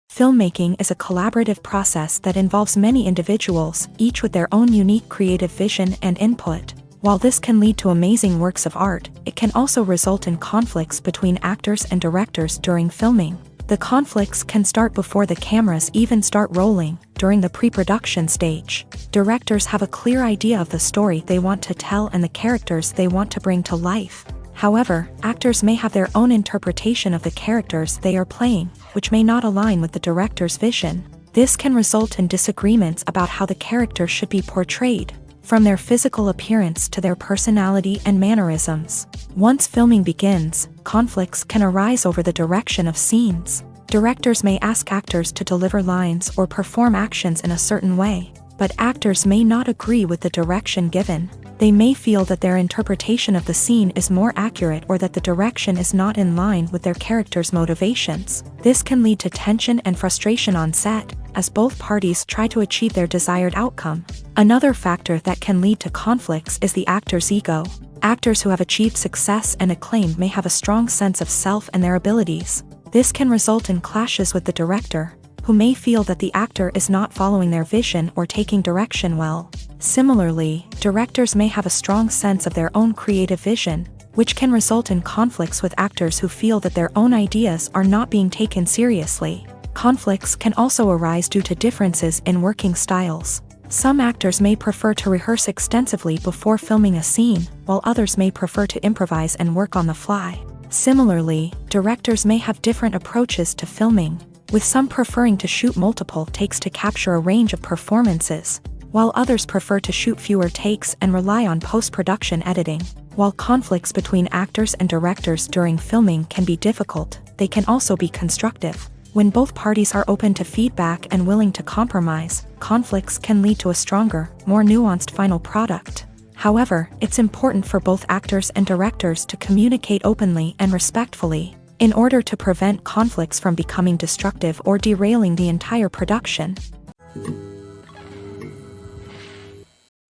Filmmaking is a collaborative process that involves many individuals, each with their own unique creative vision and input. While this can lead to amazing works of art, it can also result in conflicts between actors and directors during filming. The conflicts can start before the cameras even start rolling, during the pre-production stage. Directors have a clear idea of the story they want to tell and the characters they want to bring to life. However, actors may have their own interpretation of the characters they are playing, which may not align with the director's vision. This can result in disagreements about how the characters should be portrayed, from their physical appearance to their personality and mannerisms. Once filming begins, conflicts can arise over the direction of scenes. Directors may ask actors to deliver lines or perform actions in a certain way, but actors may not agree with the direction given. They may feel that their interpretation of the scene is more accurate or that the direction is not in line with their character's motivations. This can lead to tension and frustration on set, as both parties try to achieve their desired outcome. Another factor that can lead to conflicts is the actor's ego. Actors who have achieved success and acclaim may have a strong sense of self and their abilities. This can result in clashes with the director, who may feel that the actor is not following their vision or taking direction well. Similarly, directors may have a strong sense of their own creative vision, which can result in conflicts with actors who feel that their own ideas are not being taken seriously. Conflicts can also arise due to differences in working styles. Some actors may prefer to rehearse extensively before filming a scene, while others may prefer to improvise and work on the fly. Similarly, directors may have different approaches to filming, with some preferring to shoot multiple takes to capture a range of performances, while others prefer to shoot fewer takes and rely on post-production editing. While conflicts between actors and directors during filming can be difficult, they can also be constructive. When both parties are open to feedback and willing to compromise, conflicts can lead to a stronger, more nuanced final product. However, it's important for both actors and directors to communicate openly and respectfully, in order to prevent conflicts from becoming destructive or derailing the entire production.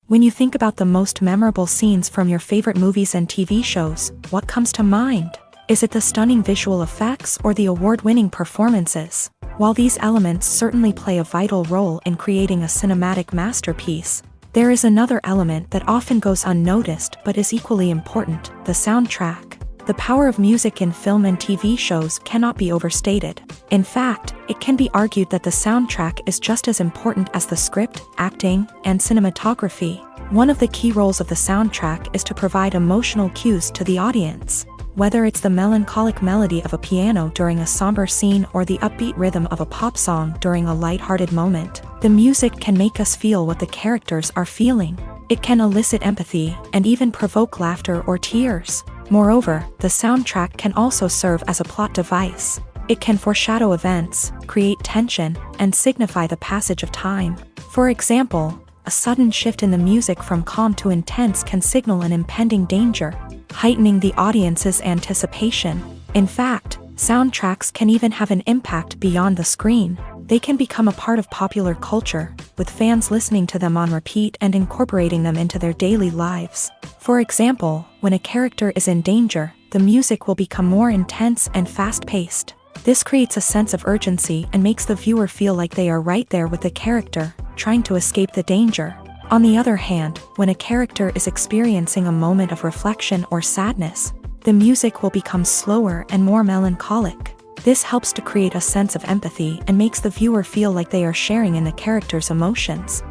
When you think about the most memorable scenes from your favorite movies and TV shows, what comes to mind? Is it the stunning visual effects or the award-winning performances? While these elements certainly play a vital role in creating a cinematic masterpiece, there is another element that often goes unnoticed but is equally important: the soundtrack. The power of music in film and TV shows cannot be overstated. In fact, it can be argued that the soundtrack is just as important as the script, acting, and cinematography. One of the key roles of the soundtrack is to provide emotional cues to the audience. Whether it's the melancholic melody of a piano during a somber scene or the upbeat rhythm of a pop song during a lighthearted moment, the music can make us feel what the characters are feeling. It can elicit empathy and even provoke laughter or tears. Moreover, the soundtrack can also serve as a plot device. It can foreshadow events, create tension, and signify the passage of time. For example, a sudden shift in the music from calm to intense can signal an impending danger, heightening the audience's anticipation. In fact, soundtracks can even have an impact beyond the screen. They can become a part of popular culture, with fans listening to them on repeat and incorporating them into their daily lives. For example, when a character is in danger, the music will become more intense and fast-paced. This creates a sense of urgency and makes the viewer feel like they are right there with the character, trying to escape the danger. On the other hand, when a character is experiencing a moment of reflection or sadness, the music will become slower and more melancholic. This helps to create a sense of empathy and makes the viewer feel like they are sharing in the character's emotions.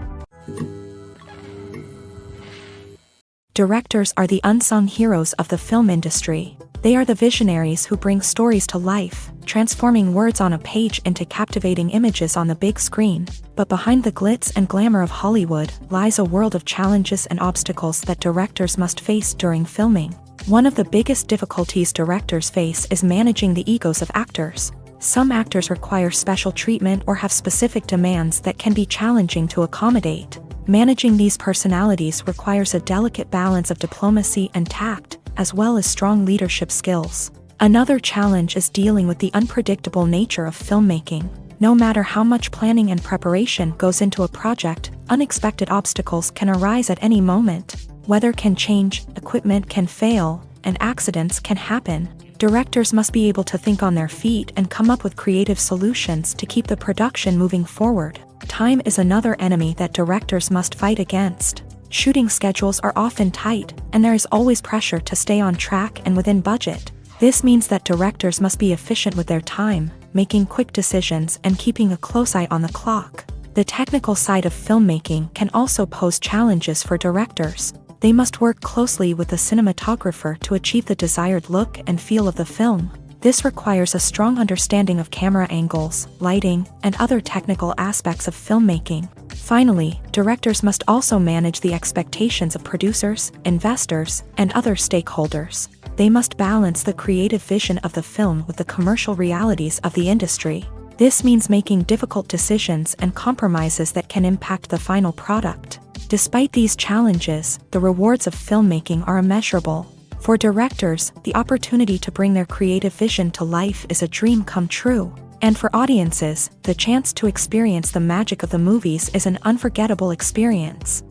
Directors are the unsung heroes of the film industry. They are the visionaries who bring stories to life, transforming words on a page into captivating images on the big screen. But behind the glitz and glamour of Hollywood lies a world of challenges and obstacles that directors must face during filming. One of the biggest difficulties directors face is managing the egos of actors. Some actors require special treatment or have specific demands that can be challenging to accommodate. Managing these personalities requires a delicate balance of diplomacy and tact, as well as strong leadership skills. Another challenge is dealing with the unpredictable nature of filmmaking. No matter how much planning and preparation goes into a project, unexpected obstacles can arise at any moment. Weather can change, equipment can fail, and accidents can happen. Directors must be able to think on their feet and come up with creative solutions to keep the production moving forward. Time is another enemy that directors must fight against. Shooting schedules are often tight, and there is always pressure to stay on track and within budget. This means that directors must be efficient with their time, making quick decisions and keeping a close eye on the clock. The technical side of filmmaking can also pose challenges for directors. They must work closely with the cinematographer to achieve the desired look and feel of the film. This requires a strong understanding of camera angles, lighting, and other technical aspects of filmmaking. Finally, directors must also manage the expectations of producers, investors, and other stakeholders. They must balance the creative vision of the film with the commercial realities of the industry. This means making difficult decisions and compromises that can impact the final product. Despite these challenges, the rewards of filmmaking are immeasurable. For directors, the opportunity to bring their creative vision to life is a dream come true. And for audiences, the chance to experience the magic of the movies is an unforgettable experience.